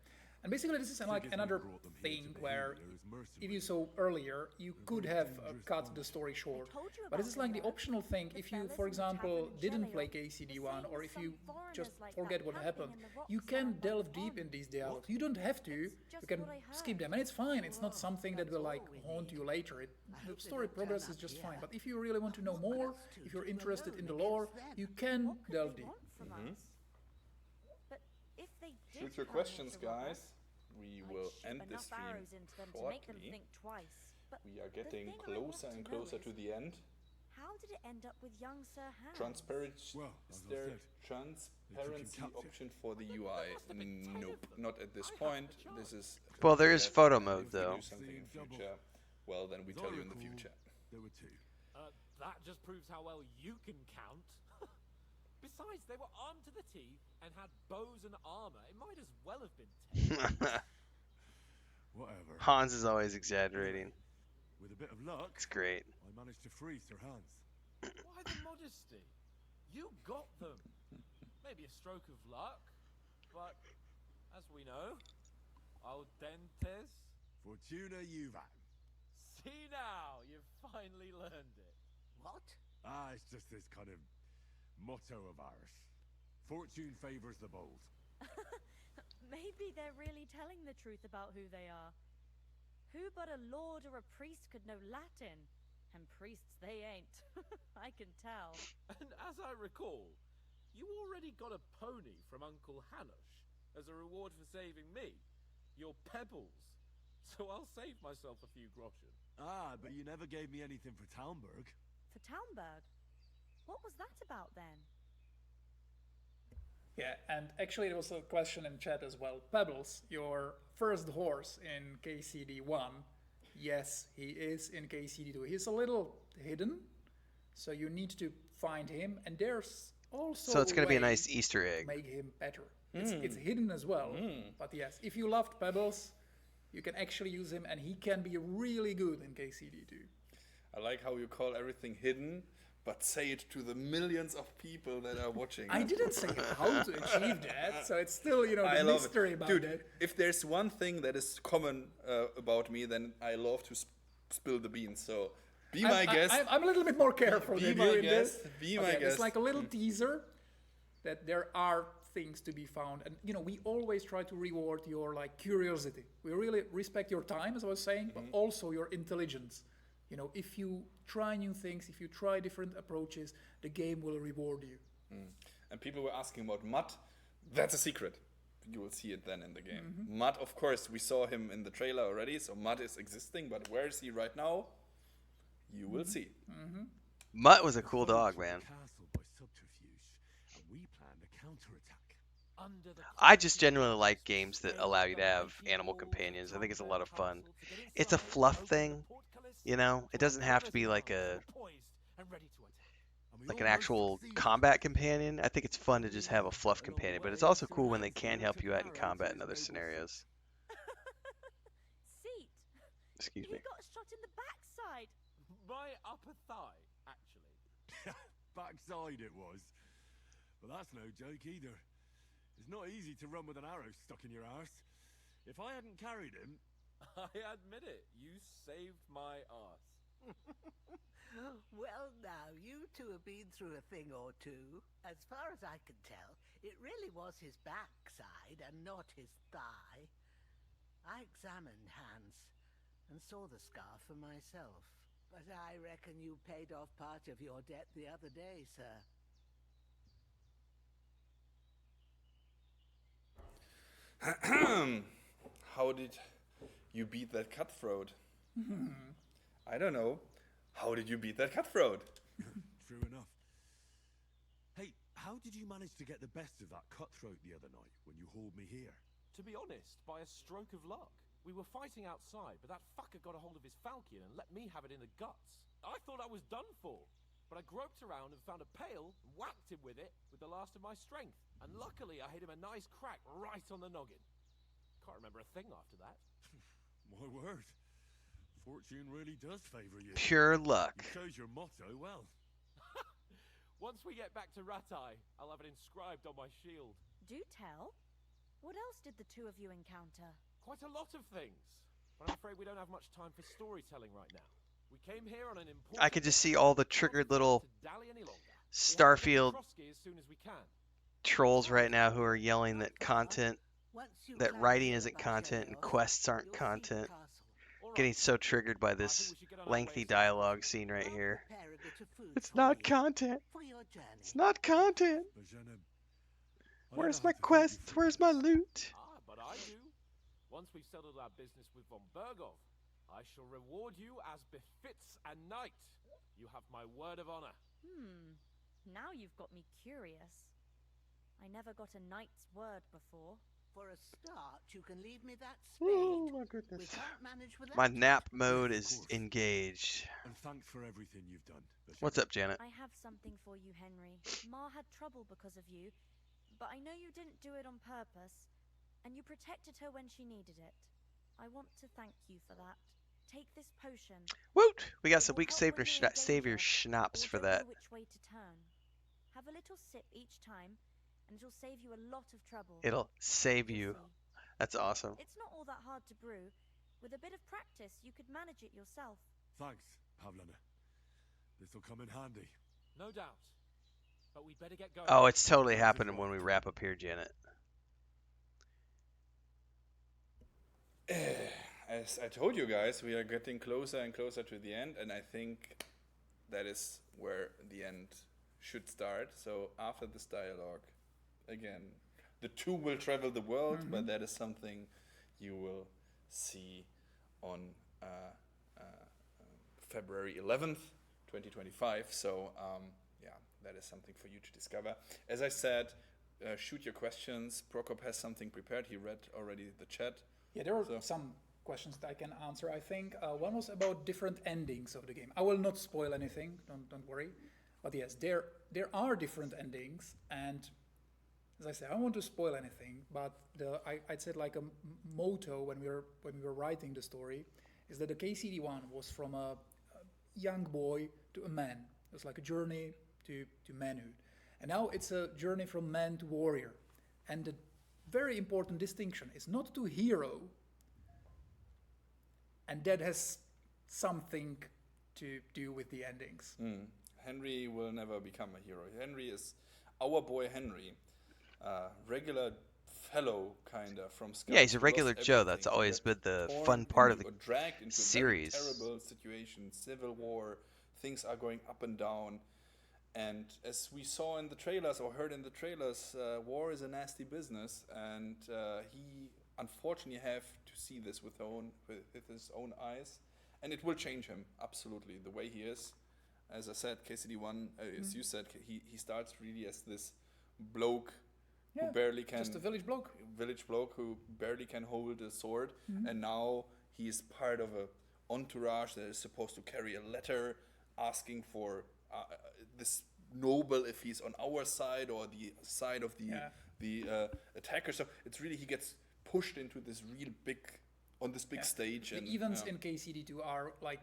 And basically, this is like Figures another we brought them here thing to where, Bahia as mercenaries. if you saw earlier, you could have cut the story short. told you But this is about like the the optional thing the if you, fellas for in the example, tavern in didn't Chile play or KCD1, or if you some foreigners just like forget that what camping happened, in the rocks you can around by the delve deep pond. in these dialogues. You don't have to. It's You can just what I skip heard. them, and it's fine. It's not something that will like all we haunt need. you later. The hope they story don't turn progress is up just here. fine. But if you really want to know more, else to if you're do interested in the alone lore, against them? you can What could delve they deep. want from us? But if they did Shoot your come here questions, to rob guys. us, We I'd will ship end this enough stream arrows into them to make them shortly. think twice. But We are the getting thing I want closer and to know closer is, to the end. how did it end up with young Sir Hans? Transparent. Well, Is as I there said, transparency captive. option for the UI? Nope, not at this I have point. the This is. Well, there is that, photo and mode, if we though. do something in Double. future, well, then we As I tell you in the recall, future. There were two. That just proves how well you can count. Besides, they were armed to the teeth and had bows and armor. It might as well have been 10. Whatever. Hans is always exaggerating. With a bit of luck, It's great. I managed to free Sir Hans. Why the modesty? You got them. Maybe a stroke of luck, but as we know, al dentes. Fortuna Juvat. See now, you've finally learned it. What? It's just this kind of motto of ours. Fortune favors the bold. Maybe they're really telling the truth about who they are. Who but a lord or a priest could know Latin? And priests they ain't. I can tell. And as I recall, you already got a pony from Uncle Hanush as a reward for saving me. Your pebbles. So I'll save myself a few groschen. But you never gave me anything for Talmberg. For Talmberg? What was that about then? Yeah, and actually there was a question in chat as well. Pebbles, your first horse in KCD1. Yes, he is in KCD2. He's a little hidden, so you need to find him. And there's also So it's going a to be a way nice Easter to egg. make him better. It's hidden as well. But yes, if you loved Pebbles, you can actually use him, and he can be really good in KCD2. I like how you call everything hidden, but say it to the millions of people that are watching. I didn't say how to achieve that, so it's still, the I love mystery it. about Dude, that. if there's one thing that is common about me, then I love to spill the beans. So be my guest. I'm a little bit more careful Be than my you in this. guest. Be my It's guest. like a little teaser that there are things to be found, and we always try to reward your curiosity. We really respect your time, as I was saying, but also your intelligence. If you try new things, if you try different approaches, the game will reward you. And people were asking about Mutt. That's a secret. You will see it then in the game. Mutt, of course, we saw him in the trailer already, so Mutt is existing, but where is he right now? You will see. Mutt was a cool dog, man. Castle by subterfuge, and we planned a counterattack. I just genuinely like games that allow you to have animal companions. I think it's a lot of fun. It's a fluff thing, It doesn't have to be like an actual combat companion. I think it's fun to just have a fluff companion, but it's also cool when they can help you out in combat in other scenarios. Seat, Excuse you me. got shot in the backside. My upper thigh, actually. Backside it was. But that's no joke either. It's not easy to run with an arrow stuck in your arse. If I hadn't carried him... I admit it, you saved my arse. Well, now, you two have been through a thing or two. As far as I can tell, it really was his backside and not his thigh. I examined Hans and saw the scar for myself. But I reckon you paid off part of your debt the other day, sir. How did you beat that cutthroat? I don't know. How did you beat that cutthroat? True enough. Hey, how did you manage to get the best of that cutthroat the other night when you hauled me here? To be honest, by a stroke of luck. We were fighting outside, but that fucker got a hold of his falchion and let me have it in the guts. I thought I was done for, but I groped around and found a pail and whacked him with it with the last of my strength. And luckily I hit him a nice crack right on the noggin. Can't remember a thing after that. My word. Fortune really does favour you. Pure luck. It shows your motto well. Once we get back to Ratai, I'll have it inscribed on my shield. Do tell. What else did the two of you encounter? Quite a lot of things. But I'm afraid we don't have much time for storytelling right now. We came here on an important... I could just see all the triggered little to dally any longer. Starfield Trotsky as soon as we can. trolls right now who are yelling that that writing isn't content and quests aren't content. Getting so triggered by this lengthy dialogue scene right here. It's not content. It's not content. Where's my quests? Where's my loot? But I do. Once we've settled our business with von Bergov, I shall reward you as befits a knight. You have my word of honor. Now you've got me curious. I never got a knight's word before. For a start, you can leave me that spade. Oh my goodness. We can't manage without My it. nap mode is engaged. And thanks for everything you've done. What's up, Janet? I have something for you, Henry. Ma had trouble because of you, but I know you didn't do it on purpose, and you protected her when she needed it. I want to thank you for that. Take this potion. Woot! We got It some will weak help when you're in savior danger schnapps or for don't that. know which way to turn. Have a little sip each time, and it'll save you a lot of trouble. It'll save you. You'll see. That's awesome. It's not all that hard to brew. With a bit of practice, you could manage it yourself. Thanks, Pavlina. This'll come in handy. No doubt. But we'd better get going. Oh, it's totally happening when we wrap up here, Janet. As I told you guys, we are getting closer and closer to the end, and I think that is where the end should start. So after this dialogue, again, the two will travel the world, but that is something you will see on February 11th, 2025. So yeah, that is something for you to discover. As I said, shoot your questions. Prokop has something prepared. He read already the chat. Yeah, there are some questions that I can answer, I think. One was about different endings of the game. I will not spoil anything, don't worry. But yes, there are different endings, and as I said, I don't want to spoil anything, but I'd said like a motto when we were writing the story is that the KCD-1 was from a young boy to a man. It was like a journey to manhood. And now it's a journey from man to warrior. And the very important distinction is not to hero, and that has something to do with the endings. Henry will never become a hero. Henry is our boy Henry, regular fellow kinda from Scouts. Yeah, he's a regular Joe. That's always been the fun part of the dragged into series. A very terrible situation, civil war, things are going up and down. And as we saw in the trailers or heard in the trailers, war is a nasty business, and he unfortunately have to see this with his own eyes, and it will change him absolutely the way he is. As I said, KCD-1, as you said, he starts really as this bloke who barely can, just a village bloke who barely can hold a sword, and now he is part of a entourage that is supposed to carry a letter asking for this noble, if he's on our side or the side of the attacker. So it's really, he gets pushed into this real big stage. The and events in KCD2 are like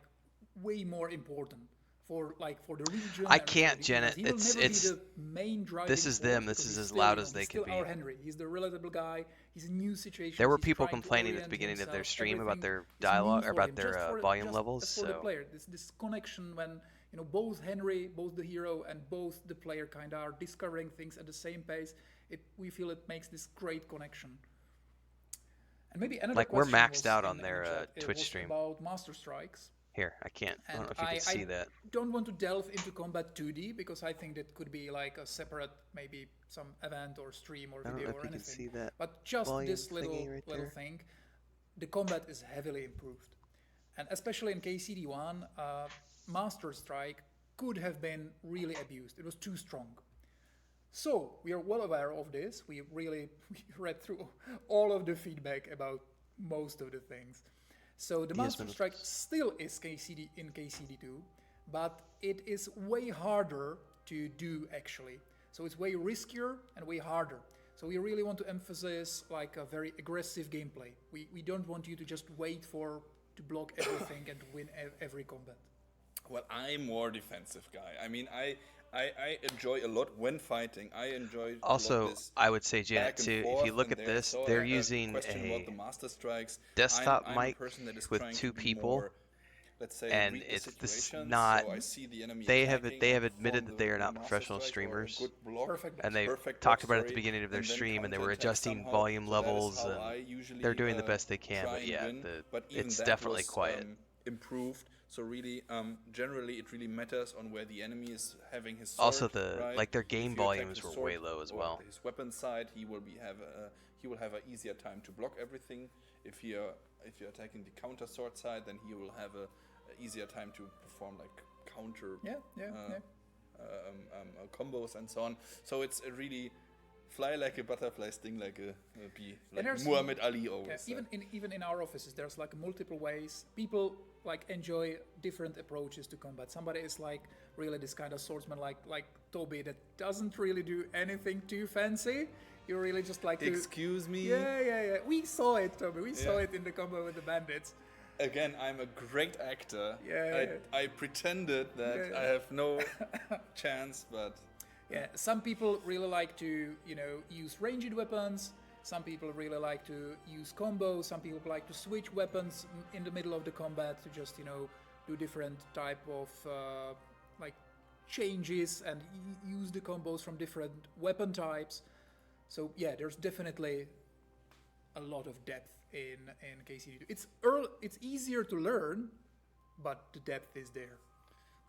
way more important for the region. I can't, Janet. He will It's never be the main driving this is force them. This because is he's as still, loud as they he's can still be. our Henry. He's the relatable guy. He's in new situations. There were He's people trying to complaining at the orient beginning of their himself, stream about everything their is new dialogue or for about him, their just volume just levels. as for the So player, this connection when both Henry, both the hero, and both the player kind of are discovering things at the same pace. We feel it makes this great connection. And maybe another like we're question maxed was out in on the their chat, it Twitch was stream. about Master Strikes. Here, I can't. I don't know if you And can see that. don't want to delve into Combat 2D because I think that could be like a separate, maybe some event or stream or I don't video know if or you can anything. see that But just volume this thingy little right there. thing, the combat is heavily improved, and especially in KCD-1, Master Strike could have been really abused. It was too strong. So we are well aware of this. We read through all of the feedback about most of the things. So the Master Strike still is in KCD2, but it is way harder to do actually. So it's way riskier and way harder. So we really want to emphasize like a very aggressive gameplay. We don't want you to just wait to block everything and win every combat. Well, I'm more defensive guy. I mean, I enjoy a lot when fighting. I enjoy Also, a lot this I would say, Janet, back and too, if forth, you look and at this, saw they're a using question about a the Master Strikes. desktop I'm a mic person that is with trying two to be people, more, let's say, and read the it's this situation, not. so I see the enemy They have attacking, admitted perform that they are the not Master professional Strike or a streamers, good block, Perfect. and they perfect talked block, about it at the sorry, beginning of their and then stream, and they were counterattack adjusting somehow. volume So that is levels, how and I usually, they're doing the best they can. try But and yeah, win. But even it's that definitely was, quiet. improved. So really, generally, it really matters on where the enemy is having his sword. Also, right? their game If you attack volumes his were sword way low as or well. his weapon side, he will have an easier time to block everything. If you're attacking the counter sword side, then he will have a easier time to perform like counter combos and so on. So it's a really fly like a butterfly, sting like a bee, like Muhammad Ali always said. Even in our offices, there's like multiple ways. People like enjoy different approaches to combat. Somebody is like really this kind of swordsman, like Toby, that doesn't really do anything too fancy. You really just like to... Excuse me? Yeah. We saw it, Toby. We saw it in the combat with the bandits. Again, I'm a great actor. Yeah. I pretended that I have no chance, but... Yeah, some people really like to, use ranged weapons. Some people really like to use combos. Some people like to switch weapons in the middle of the combat to just, do different type of like changes and use the combos from different weapon types. So yeah, there's definitely a lot of depth in KCD2. It's easier to learn, but the depth is there.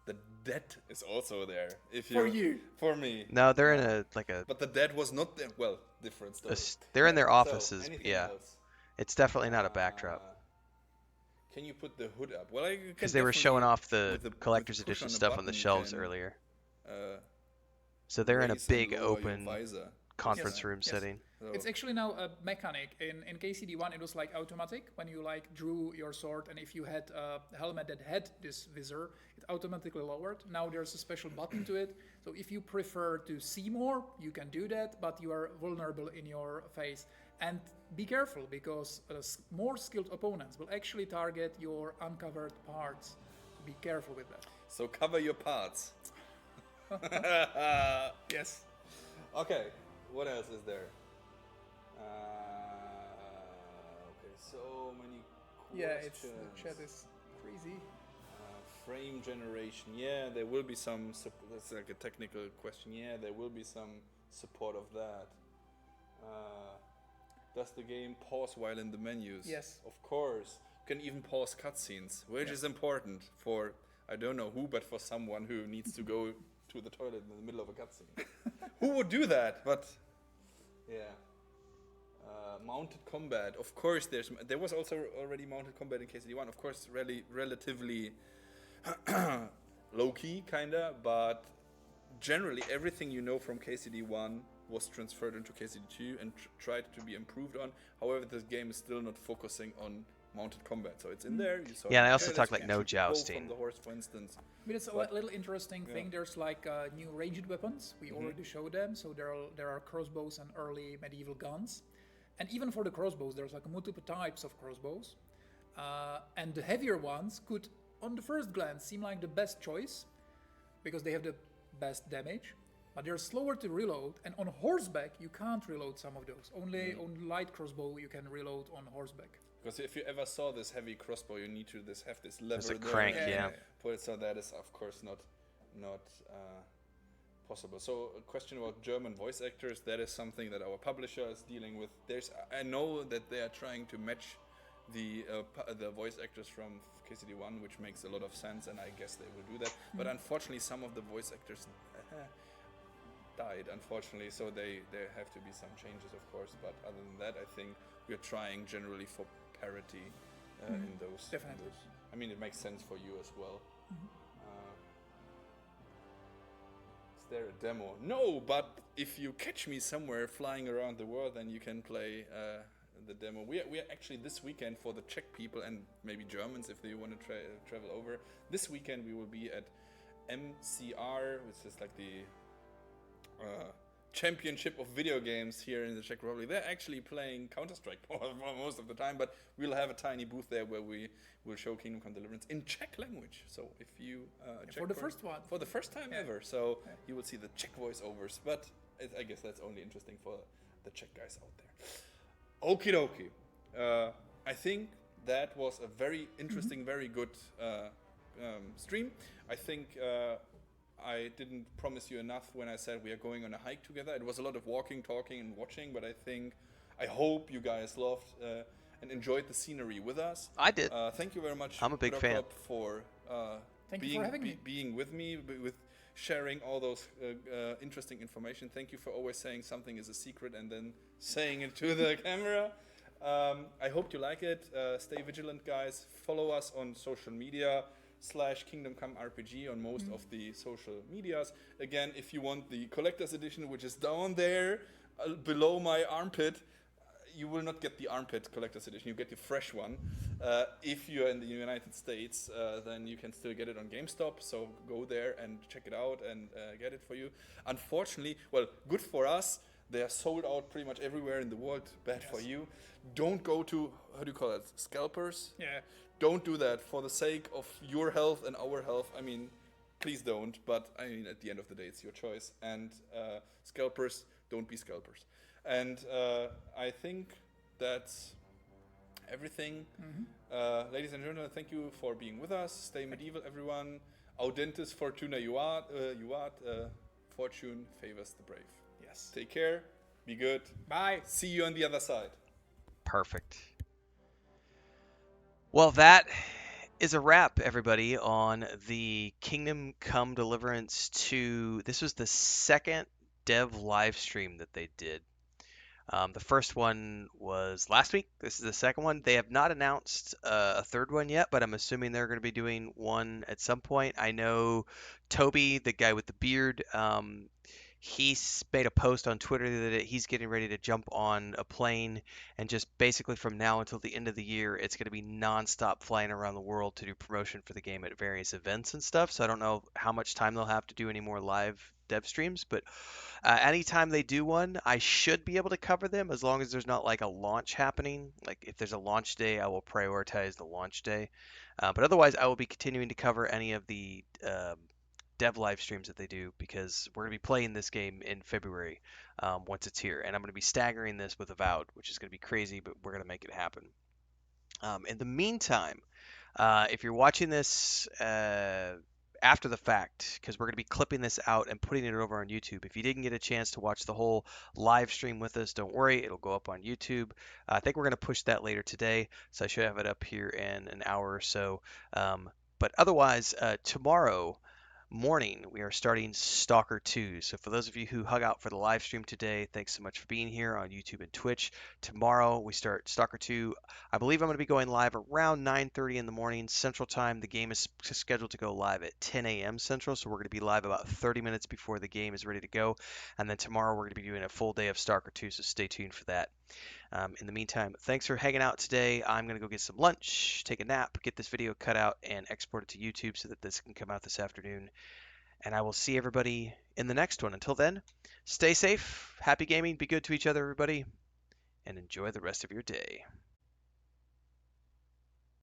The debt is also there. For me. No, they're in a But the debt was not there. Well, different story. They're in their So, offices. anything Yeah, else? it's definitely not a backdrop. Can you put the hood up? Well, Because they were showing off the with collector's with push edition on the stuff on the button, shelves can, earlier. So they're in a raise and big lower your open visor. conference Yes. room Yes. setting. So, It's actually now a mechanic. In KCD1, it was like automatic. When you like drew your sword, and if you had a helmet that had this visor, it automatically lowered. Now there's a special button to it. So if you prefer to see more, you can do that, but you are vulnerable in your face. And be careful, because more skilled opponents will actually target your uncovered parts. So be careful with that. so cover your parts. Yes. Okay, what else is there? Okay, so many Yeah, questions. the chat is crazy. Frame generation, yeah, there will be some. That's like a technical question. Yeah, there will be some support of that. Does the game pause while in the menus? Yes. Of course. You can even pause cutscenes, which is important for I don't know who, but for someone who needs to go to the toilet in the middle of a cutscene. Who would do that? But yeah. Mounted combat. Of course, there was also already mounted combat in KCD1. Of course, relatively low key, kinda, but generally everything you know from KCD1 was transferred into KCD2 and tried to be improved on. However, this game is still not focusing on mounted combat, so it's in there. You saw Yeah, and I the also trailers, talked you like can no shoot bow jousting. from the horse, for instance. But it's a little interesting thing. There's like new ranged weapons. We already showed them. So there are crossbows and early medieval guns. And even for the crossbows, there's like multiple types of crossbows. And the heavier ones could, on the first glance, seem like the best choice because they have the best damage. But they're slower to reload. And on horseback, you can't reload some of those. Only on light crossbow, you can reload on horseback. Because if you ever saw this heavy crossbow, you need to have this lever There's a there. crank, Yeah. yeah. Put it, so that is of course not possible. So a question about German voice actors, that is something that our publisher is dealing with. I know that they are trying to match the voice actors from KCD1, which makes a lot of sense, and I guess they will do that. But unfortunately, some of the voice actors died, unfortunately, so there have to be some changes, of course. But other than that, I think we're trying generally for parity in those. Definitely. I mean, it makes sense for you as well. Is there a demo? No, but if you catch me somewhere flying around the world, then you can play the demo. We are actually this weekend, for the Czech people and maybe Germans if they want to travel over. This weekend we will be at MCR, which is like the championship of video games here in the Czech Republic. They're actually playing Counter-Strike most of the time, but we'll have a tiny booth there where we will show Kingdom Come Deliverance in Czech language. So if you for the first one, for the first time ever, so you will see the Czech voiceovers. But I guess that's only interesting for the Czech guys out there. Okie dokie. I think that was a very interesting, very good stream. I think I didn't promise you enough when I said we are going on a hike together. It was a lot of walking, talking, and watching, but I hope you guys loved and enjoyed the scenery with us. I did. Thank you very much. I'm a big fan. For Thank you for having me. being with me, with sharing all those interesting information. Thank you for always saying something is a secret and then saying it to the camera. I hope you like it. Stay vigilant, guys. Follow us on social media /Kingdom Come RPG on most of the social medias. Again, if you want the collector's edition, which is down there below my armpit, you will not get the armpit collector's edition. You get the fresh one. If you're in the United States, then you can still get it on GameStop. So go there and check it out and get it for you. Unfortunately, well, good for us. They are sold out pretty much everywhere in the world. Bad for you. Don't go to, how do you call it, scalpers? Yeah. Don't do that for the sake of your health and our health. I mean, please don't. But I mean, at the end of the day, it's your choice. And scalpers, don't be scalpers. And I think that's everything. Ladies and gentlemen, thank you for being with us. Stay medieval, everyone. Audentis fortuna juvat. Fortune favors the brave. Yes. Take care. Be good. Bye. See you on the other side. Perfect. Well, that is a wrap, everybody, on the Kingdom Come Deliverance II. This was the second Dev Livestream that they did. The first one was last week. This is the second one. They have not announced a third one yet, but I'm assuming they're going to be doing one at some point. I know Toby, the guy with the beard, made a post on Twitter that he's getting ready to jump on a plane and just basically from now until the end of the year, it's going to be nonstop flying around the world to do promotion for the game at various events and stuff. So I don't know how much time they'll have to do any more live dev streams, but anytime they do one, I should be able to cover them as long as there's not like a launch happening. Like if there's a launch day, I will prioritize the launch day. But otherwise, I will be continuing to cover any of the dev live streams that they do because we're going to be playing this game in February once it's here. And I'm going to be staggering this with Avowed, which is going to be crazy, but we're going to make it happen. In the meantime, if you're watching this after the fact, because we're going to be clipping this out and putting it over on YouTube. If you didn't get a chance to watch the whole live stream with us, don't worry, it'll go up on YouTube. I think we're going to push that later today, so I should have it up here in an hour or so. But otherwise, tomorrow morning, we are starting Stalker 2. So for those of you who hung out for the live stream today, thanks so much for being here on YouTube and Twitch. Tomorrow, we start Stalker 2. I believe I'm going to be going live around 9:30 in the morning Central Time. The game is scheduled to go live at 10 a.m. Central, so we're going to be live about 30 minutes before the game is ready to go. And then tomorrow, we're going to be doing a full day of Stalker 2, so stay tuned for that. In the meantime, thanks for hanging out today. I'm going to go get some lunch, take a nap, get this video cut out, and export it to YouTube so that this can come out this afternoon. And I will see everybody in the next one. Until then, stay safe, happy gaming, be good to each other, everybody, and enjoy the rest of your day.